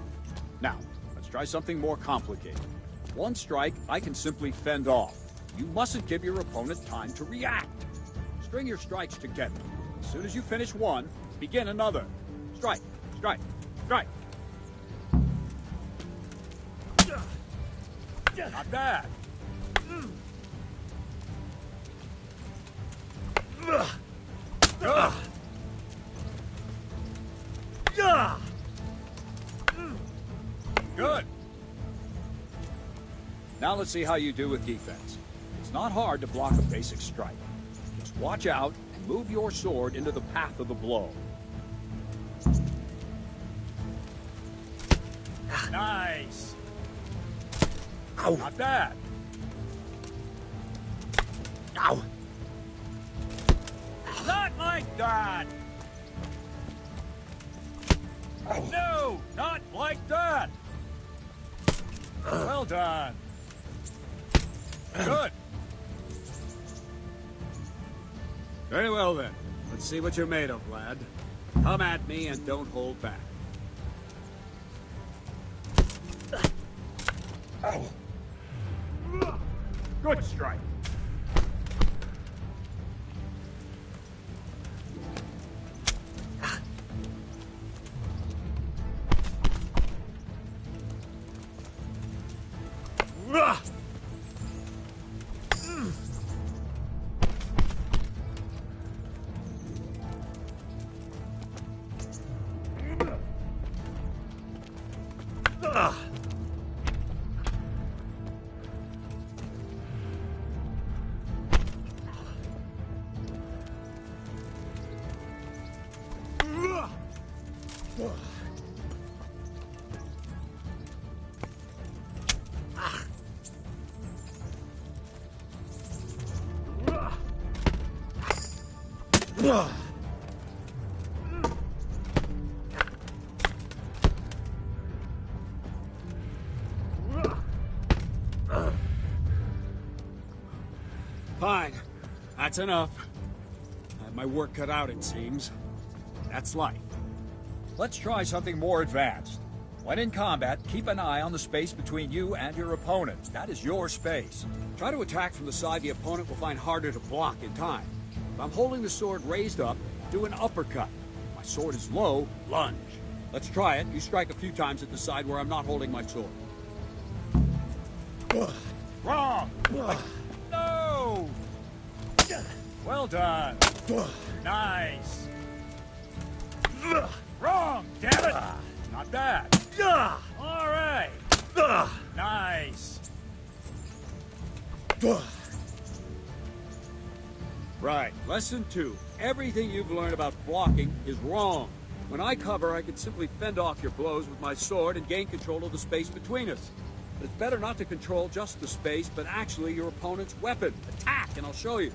Now, let's try something more complicated. One strike, I can simply fend off. You mustn't give your opponent time to react. String your strikes together. As soon as you finish one, begin another. Strike, strike, strike. Not bad. Good. Good. Now let's see how you do with defense. It's not hard to block a basic strike. Just watch out and move your sword into the path of the blow. Nice. Ow. Not bad. Ow. Not like that. No, not like that. Well done. Good. Very well then. Let's see what you're made of, lad. Come at me and don't hold back. Good strike. Fine. That's enough. I have my work cut out, it seems. That's life. Let's try something more advanced. When in combat, keep an eye on the space between you and your opponent. That is your space. Try to attack from the side the opponent will find harder to block in time. If I'm holding the sword raised up, do an uppercut. If my sword is low, lunge. Let's try it. You strike a few times at the side where I'm not holding my sword. Wrong! No! Well done. Nice. Wrong, damn it! Not bad. All right. Nice. Right, lesson 2. Everything you've learned about blocking is wrong. When I cover, I can simply fend off your blows with my sword and gain control of the space between us. But it's better not to control just the space, but actually your opponent's weapon. Attack, and I'll show you.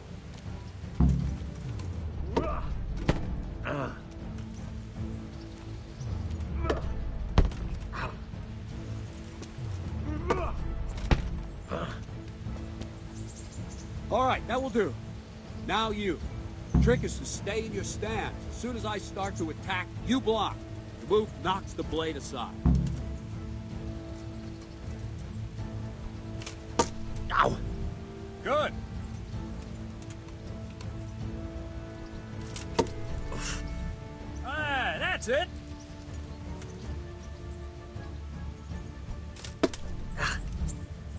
All right, that will do. Now you. The trick is to stay in your stance. As soon as I start to attack, you block. The move knocks the blade aside. Ow! Good. Ah, that's it.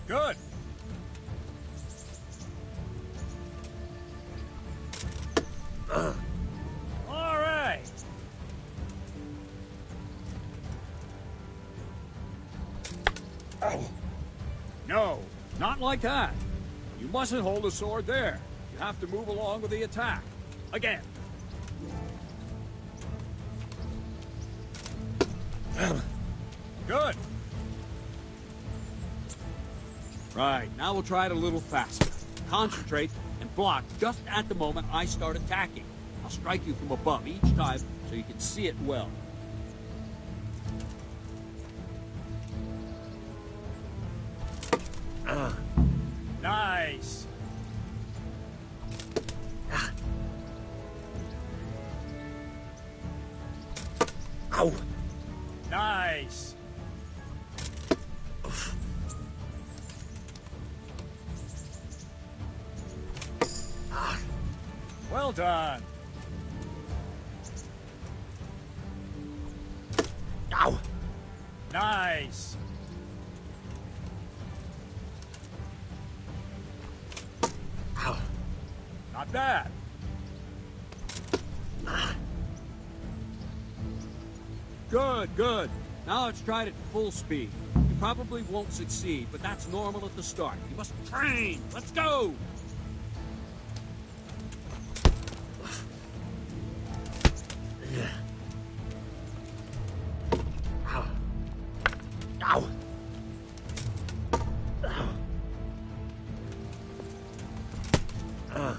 Good. All right. No, not like that. You mustn't hold the sword there. You have to move along with the attack. Again. Good. Right, now we'll try it a little faster. Concentrate and block just at the moment I start attacking. I'll strike you from above each time so you can see it well. Nice. Ow. Nice. Well done. Ow! Nice. Ow! Not bad. Good, good. Now let's try it at full speed. You probably won't succeed, but that's normal at the start. You must train. Let's go! Ow! Ow!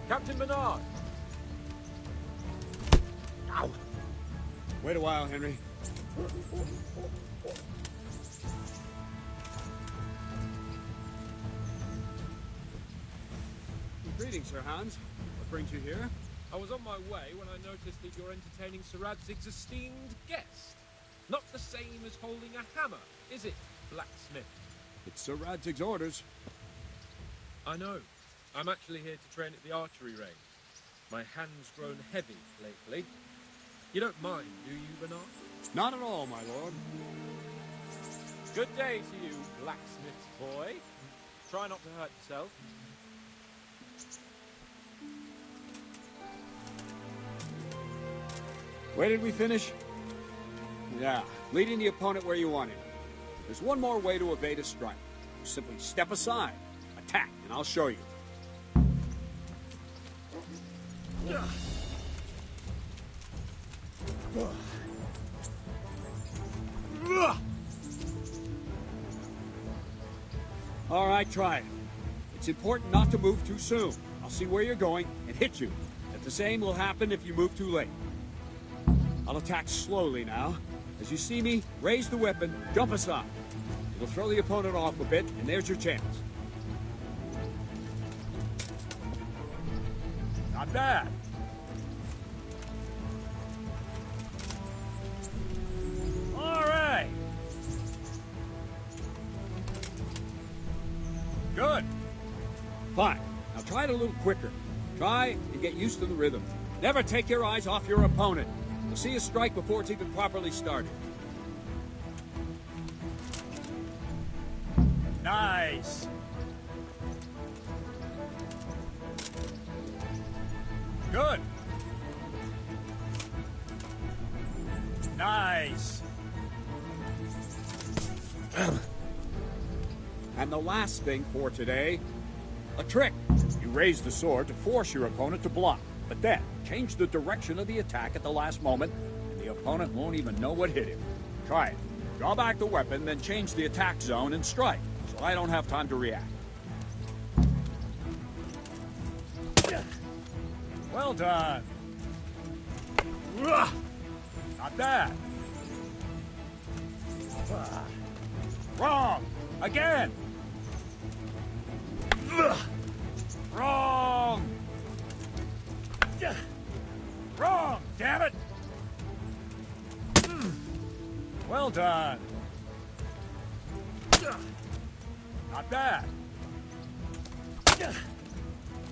Captain Menard! Ow! Wait a while, Henry. Greetings, Sir Hans. What brings you here? I was on my way when I noticed that you're entertaining Sir Radzig's esteemed guest. Not the same as holding a hammer, is it, blacksmith? It's Sir Radzig's orders. I know. I'm actually here to train at the archery range. My hand's grown heavy lately. You don't mind, do you, Bernard? Not at all, my lord. Good day to you, blacksmith's boy. Try not to hurt yourself. Where did we finish? Yeah, leading the opponent where you want him. There's one more way to evade a strike. Simply step aside, attack, and I'll show you. All right, try it. It's important not to move too soon. I'll see where you're going and hit you. And the same will happen if you move too late. I'll attack slowly now. As you see me, raise the weapon, jump aside. It'll throw the opponent off a bit, and there's your chance. Not bad. All right. Good. Fine. Now try it a little quicker. Try and get used to the rhythm. Never take your eyes off your opponent. You'll see a strike before it's even properly started. Nice. Good. Nice. And the last thing for today, a trick. You raise the sword to force your opponent to block, but then change the direction of the attack at the last moment, and the opponent won't even know what hit him. Try it. Draw back the weapon, then change the attack zone and strike, so I don't have time to react. Well done. Not bad. Wrong. Again. Wrong. Wrong, damn it. Well done. Not bad.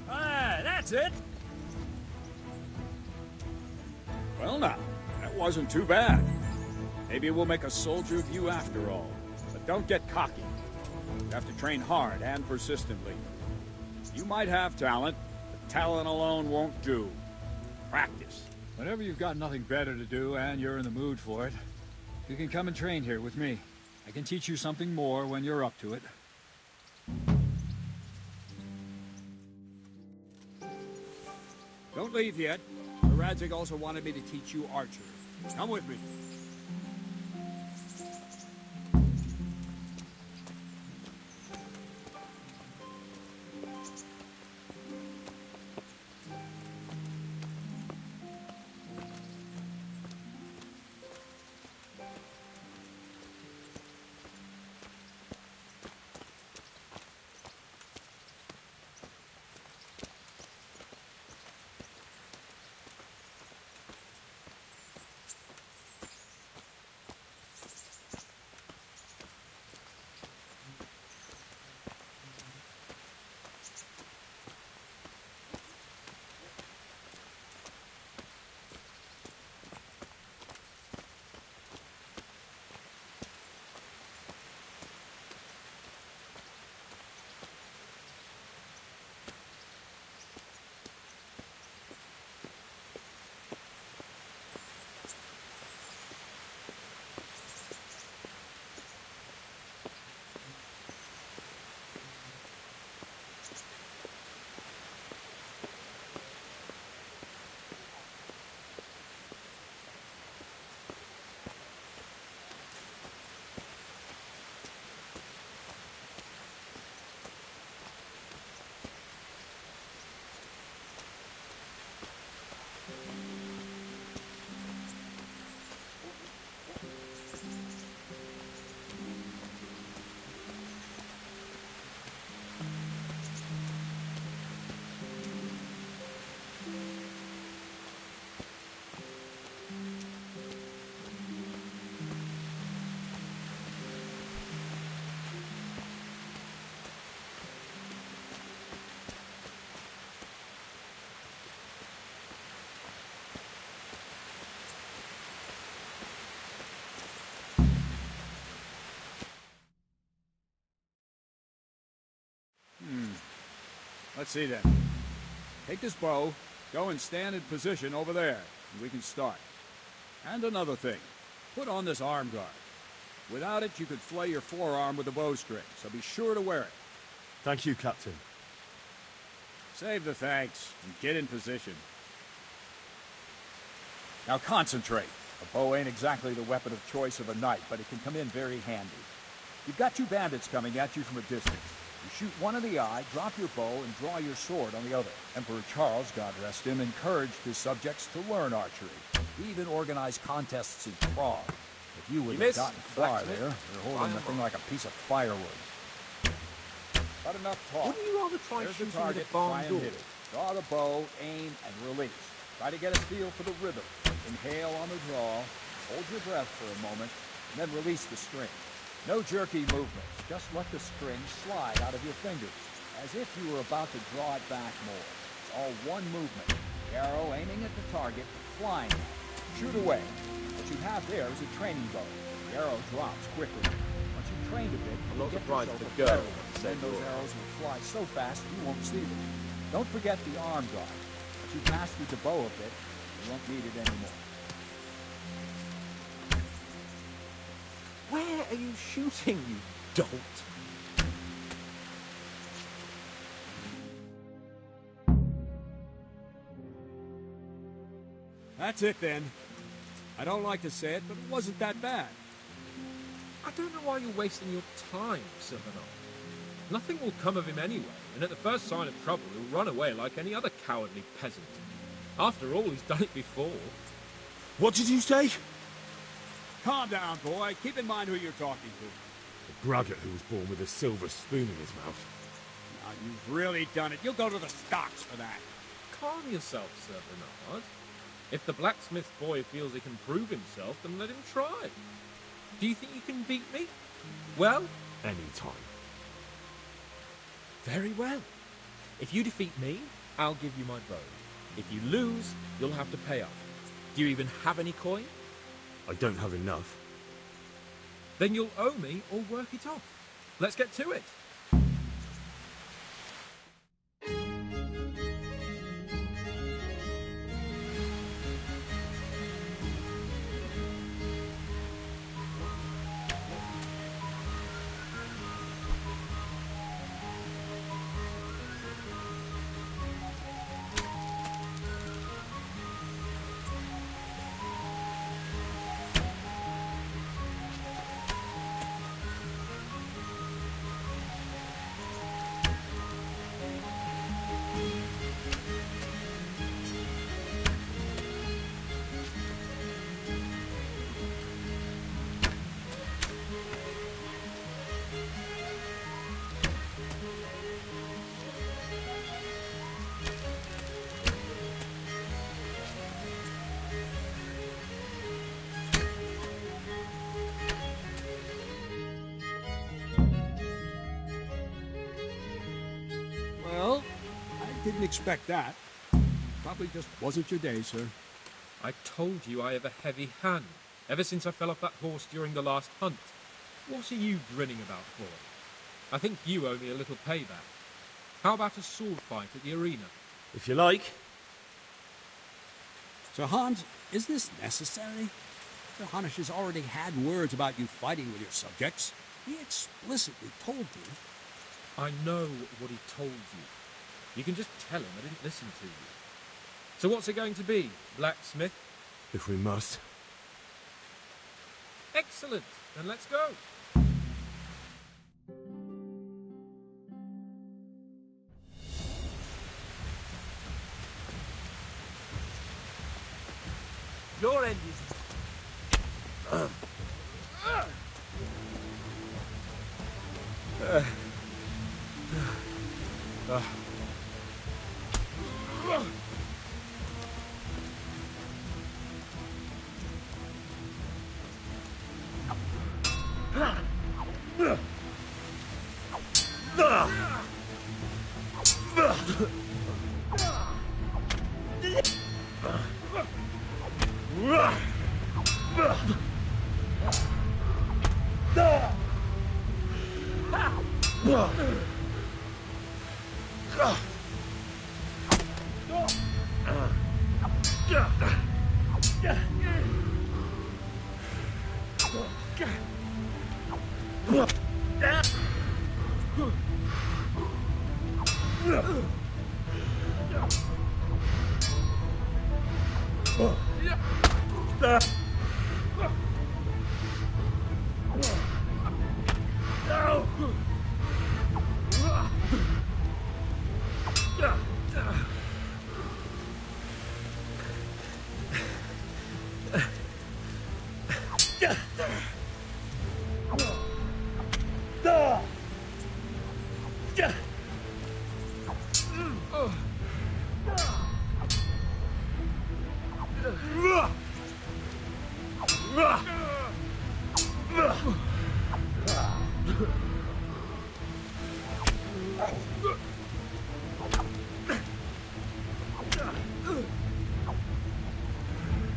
Ah, that's it. Well now, that wasn't too bad. Maybe we'll make a soldier of you after all. But don't get cocky. You have to train hard and persistently. You might have talent, but talent alone won't do. Practice. Whenever you've got nothing better to do and you're in the mood for it, you can come and train here with me. I can teach you something more when you're up to it. Don't leave yet. Radzig also wanted me to teach you archery. Come with me. Let's see then. Take this bow, go and stand in position over there, and we can start. And another thing, put on this arm guard. Without it, you could flay your forearm with a bowstring, so be sure to wear it. Thank you, Captain. Save the thanks, and get in position. Now concentrate. A bow ain't exactly the weapon of choice of a knight, but it can come in very handy. You've got two bandits coming at you from a distance. You shoot one in the eye, drop your bow, and draw your sword on the other. Emperor Charles, God rest him, encouraged his subjects to learn archery. He even organized contests in Prague. If you would have gotten far there, you're holding the thing like a piece of firewood. But enough talk. Wouldn't you rather try There's the shooting target, the barn try and door? hit it. Draw the bow, aim, and release. Try to get a feel for the rhythm. Inhale on the draw, hold your breath for a moment, and then release the string. No jerky movements, just let the string slide out of your fingers, as if you were about to draw it back more. It's all one movement. The arrow aiming at the target, flying at it. Shoot away. What you have there is a training bow. The arrow drops quickly. Once you've trained a bit, I'm not you get surprised yourself the a girl better one. said Then those you're- arrows will fly so fast you won't see them. Don't forget the arm guard. Once you've mastered the bow a bit, you won't need it anymore. Where are you shooting, you dolt? That's it then. I don't like to say it, but it wasn't that bad. I don't know why you're wasting your time, Silverknight. Nothing will come of him anyway, and at the first sign of trouble, he'll run away like any other cowardly peasant. After all, he's done it before. What did you say? Calm down, boy. Keep in mind who you're talking to. The braggart who was born with a silver spoon in his mouth. Now, you've really done it. You'll go to the stocks for that. Calm yourself, Sir Bernard. If the blacksmith boy feels he can prove himself, then let him try. Do you think you can beat me? Well? Any time. Very well. If you defeat me, I'll give you my bow. If you lose, you'll have to pay up. Do you even have any coin? I don't have enough. Then you'll owe me or work it off. Let's get to it. Well, I didn't expect that. Probably just wasn't your day, sir. I told you I have a heavy hand, ever since I fell off that horse during the last hunt. What are you grinning about for? I think you owe me a little payback. How about a sword fight at the arena? If you like. Sir Hans, is this necessary? Sir Hanush has already had words about you fighting with your subjects. He explicitly told me. I know what he told you. You can just tell him I didn't listen to you. So what's it going to be, blacksmith? If we must. Excellent. Then let's go. Your end is...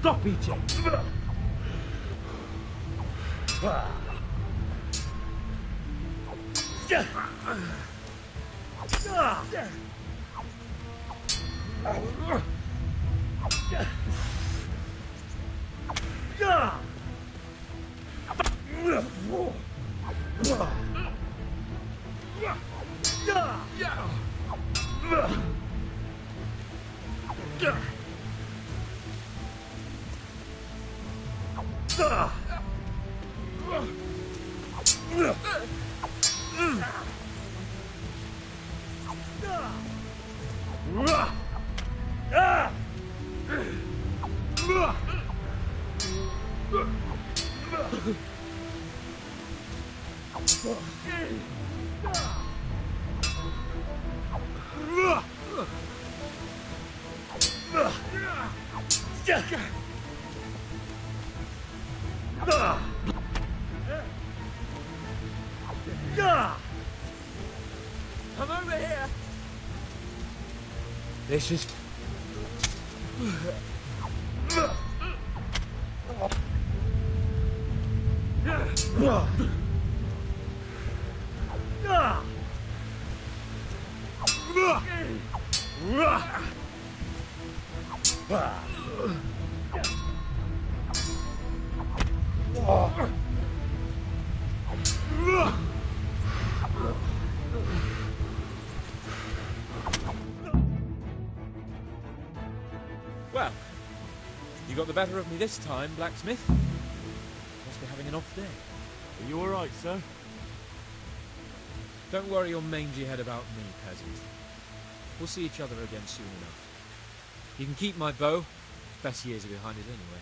Stop eating! Come over here! This is... Well, you got the better of me this time, blacksmith. Must be having an off day. Are you alright, sir? Don't worry your mangy head about me, peasant. We'll see each other again soon enough. You can keep my bow. Best years are behind it anyway.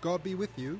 God be with you.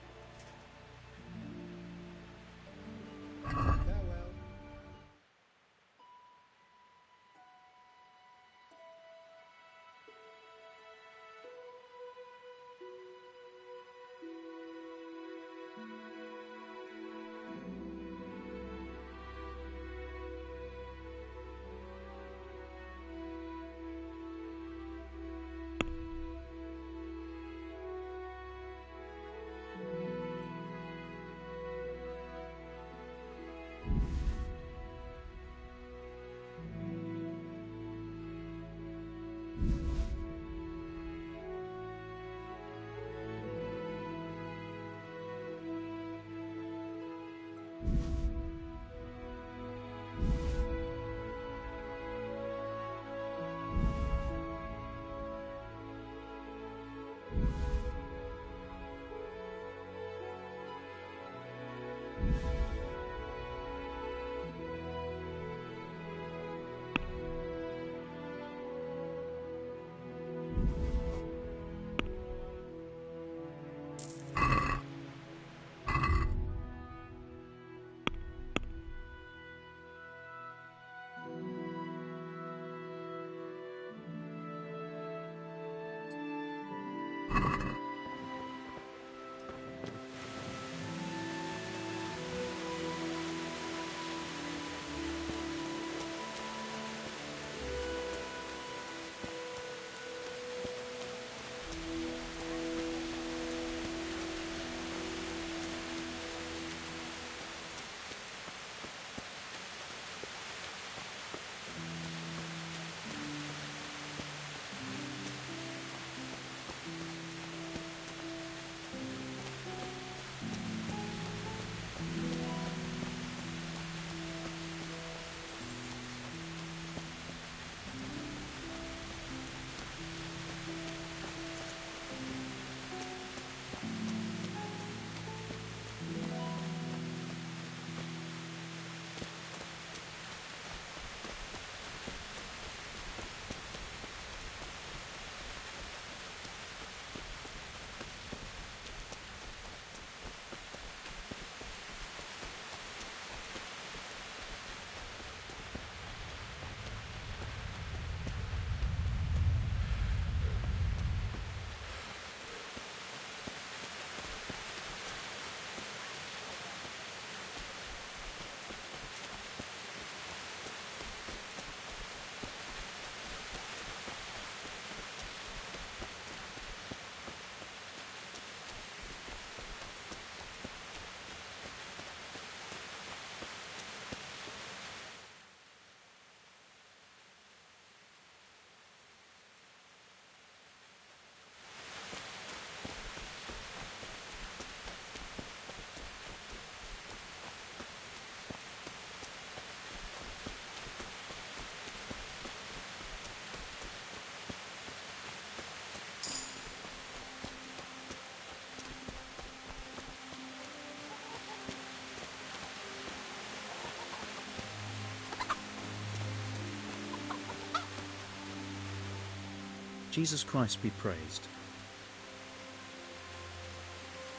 Jesus Christ be praised.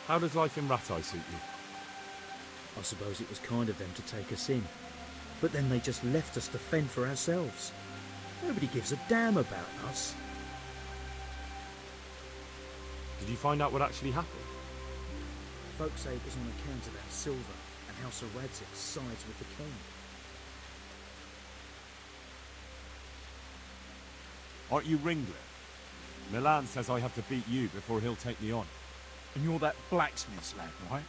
How does life in Rattay suit you? I suppose it was kind of them to take us in. But then they just left us to fend for ourselves. Nobody gives a damn about us. Did you find out what actually happened? Folks say it was on account of that silver and how Sir Radzik sides with the king. Aren't you Ringlet? Milan says I have to beat you before he'll take me on. And you're that blacksmith's lad, right?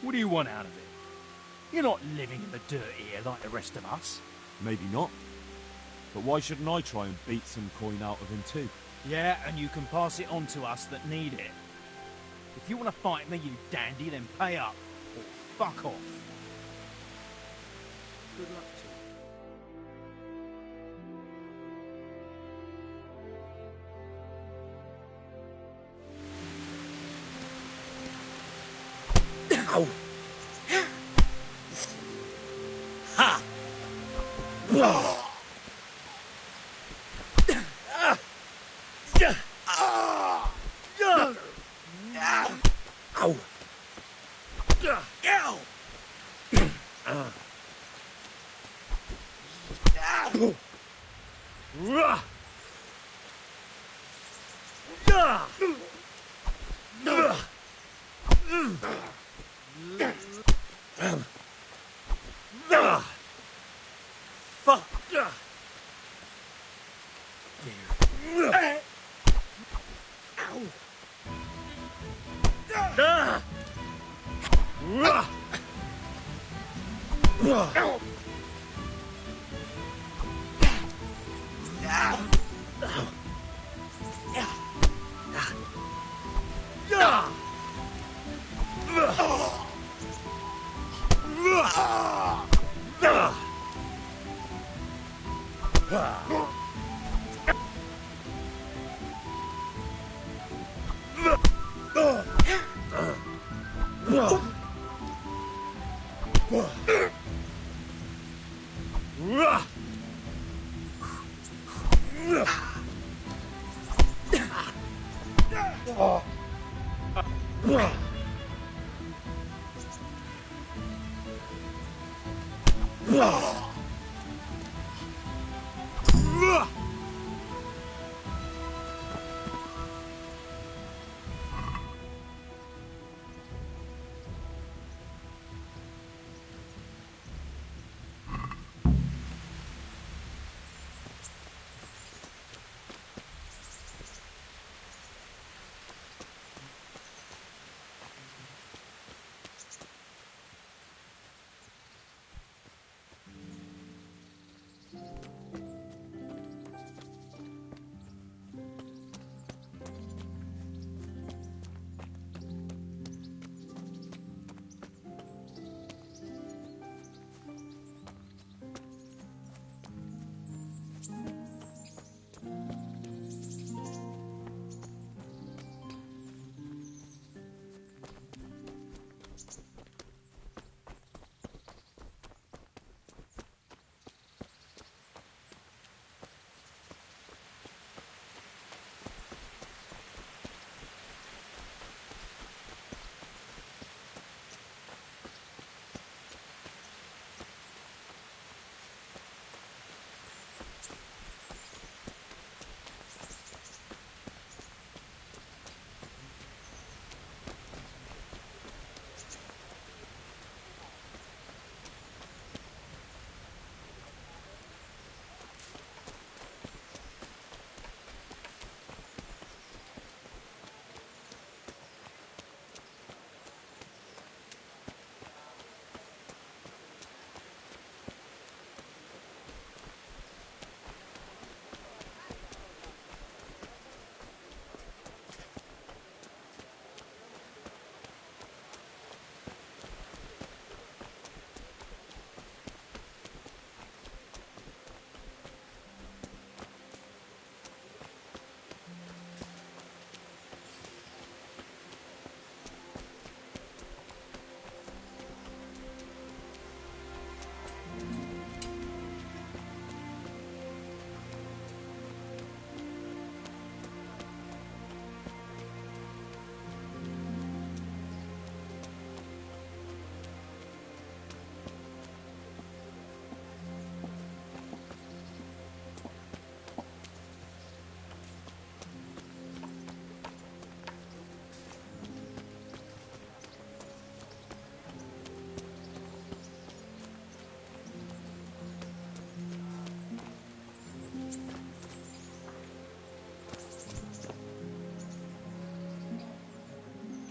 What do you want out of it? You're not living in the dirt here like the rest of us. Maybe not. But why shouldn't I try and beat some coin out of him too? Yeah, and you can pass it on to us that need it. If you want to fight me, you dandy, then pay up. Or fuck off. Good luck to you. Ow! Ha! Whoa!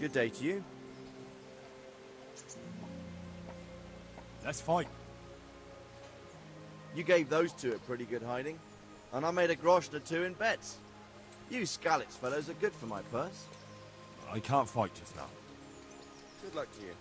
Good day to you. Let's fight. You gave those two a pretty good hiding, and I made a grosh or two in bets. You Skalitz fellows are good for my purse. I can't fight just now. Good luck to you.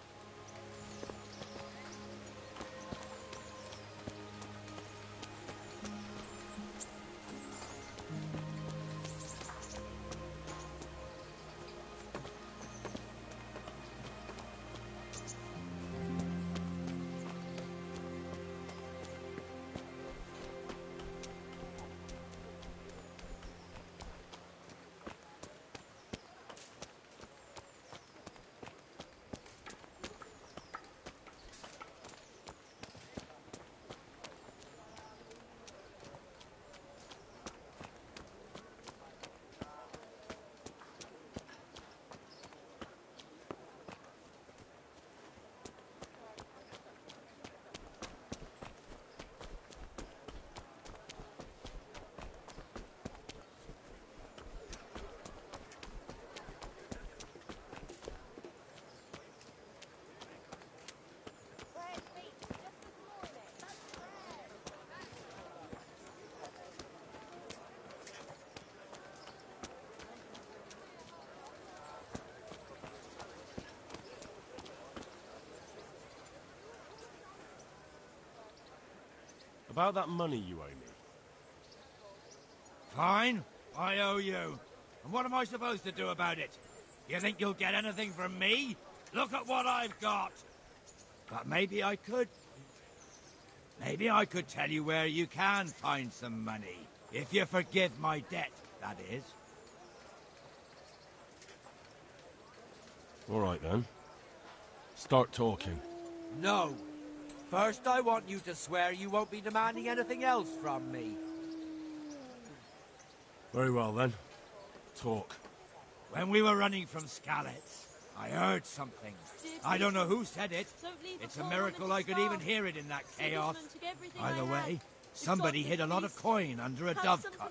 About that money you owe me. Fine. I owe you. And what am I supposed to do about it? You think you'll get anything from me? Look at what I've got. But maybe I could... Maybe I could tell you where you can find some money. If you forgive my debt, that is. All right, then. Start talking. No. First, I want you to swear you won't be demanding anything else from me. Very well, then. Talk. When we were running from Skalitz, I heard something. I don't know who said it. It's a miracle I could even hear it in that chaos. By the way, somebody hid a lot of coin under a dovecote.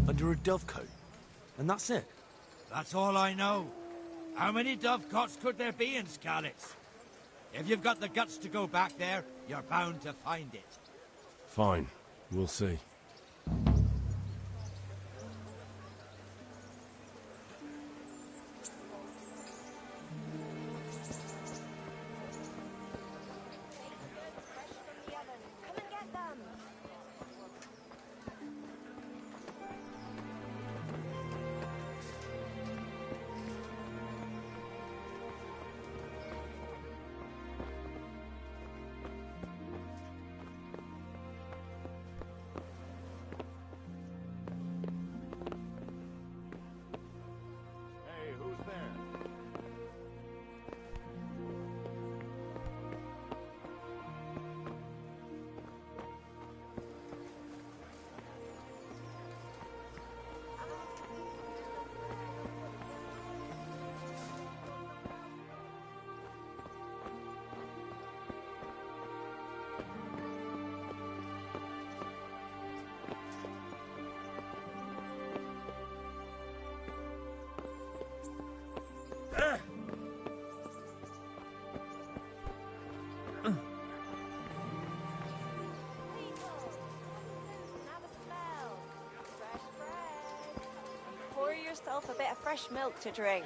Under a dovecote? And that's it? That's all I know. How many dovecotes could there be in Skalitz? If you've got the guts to go back there, you're bound to find it. Fine. We'll see. Pour yourself a bit of fresh milk to drink.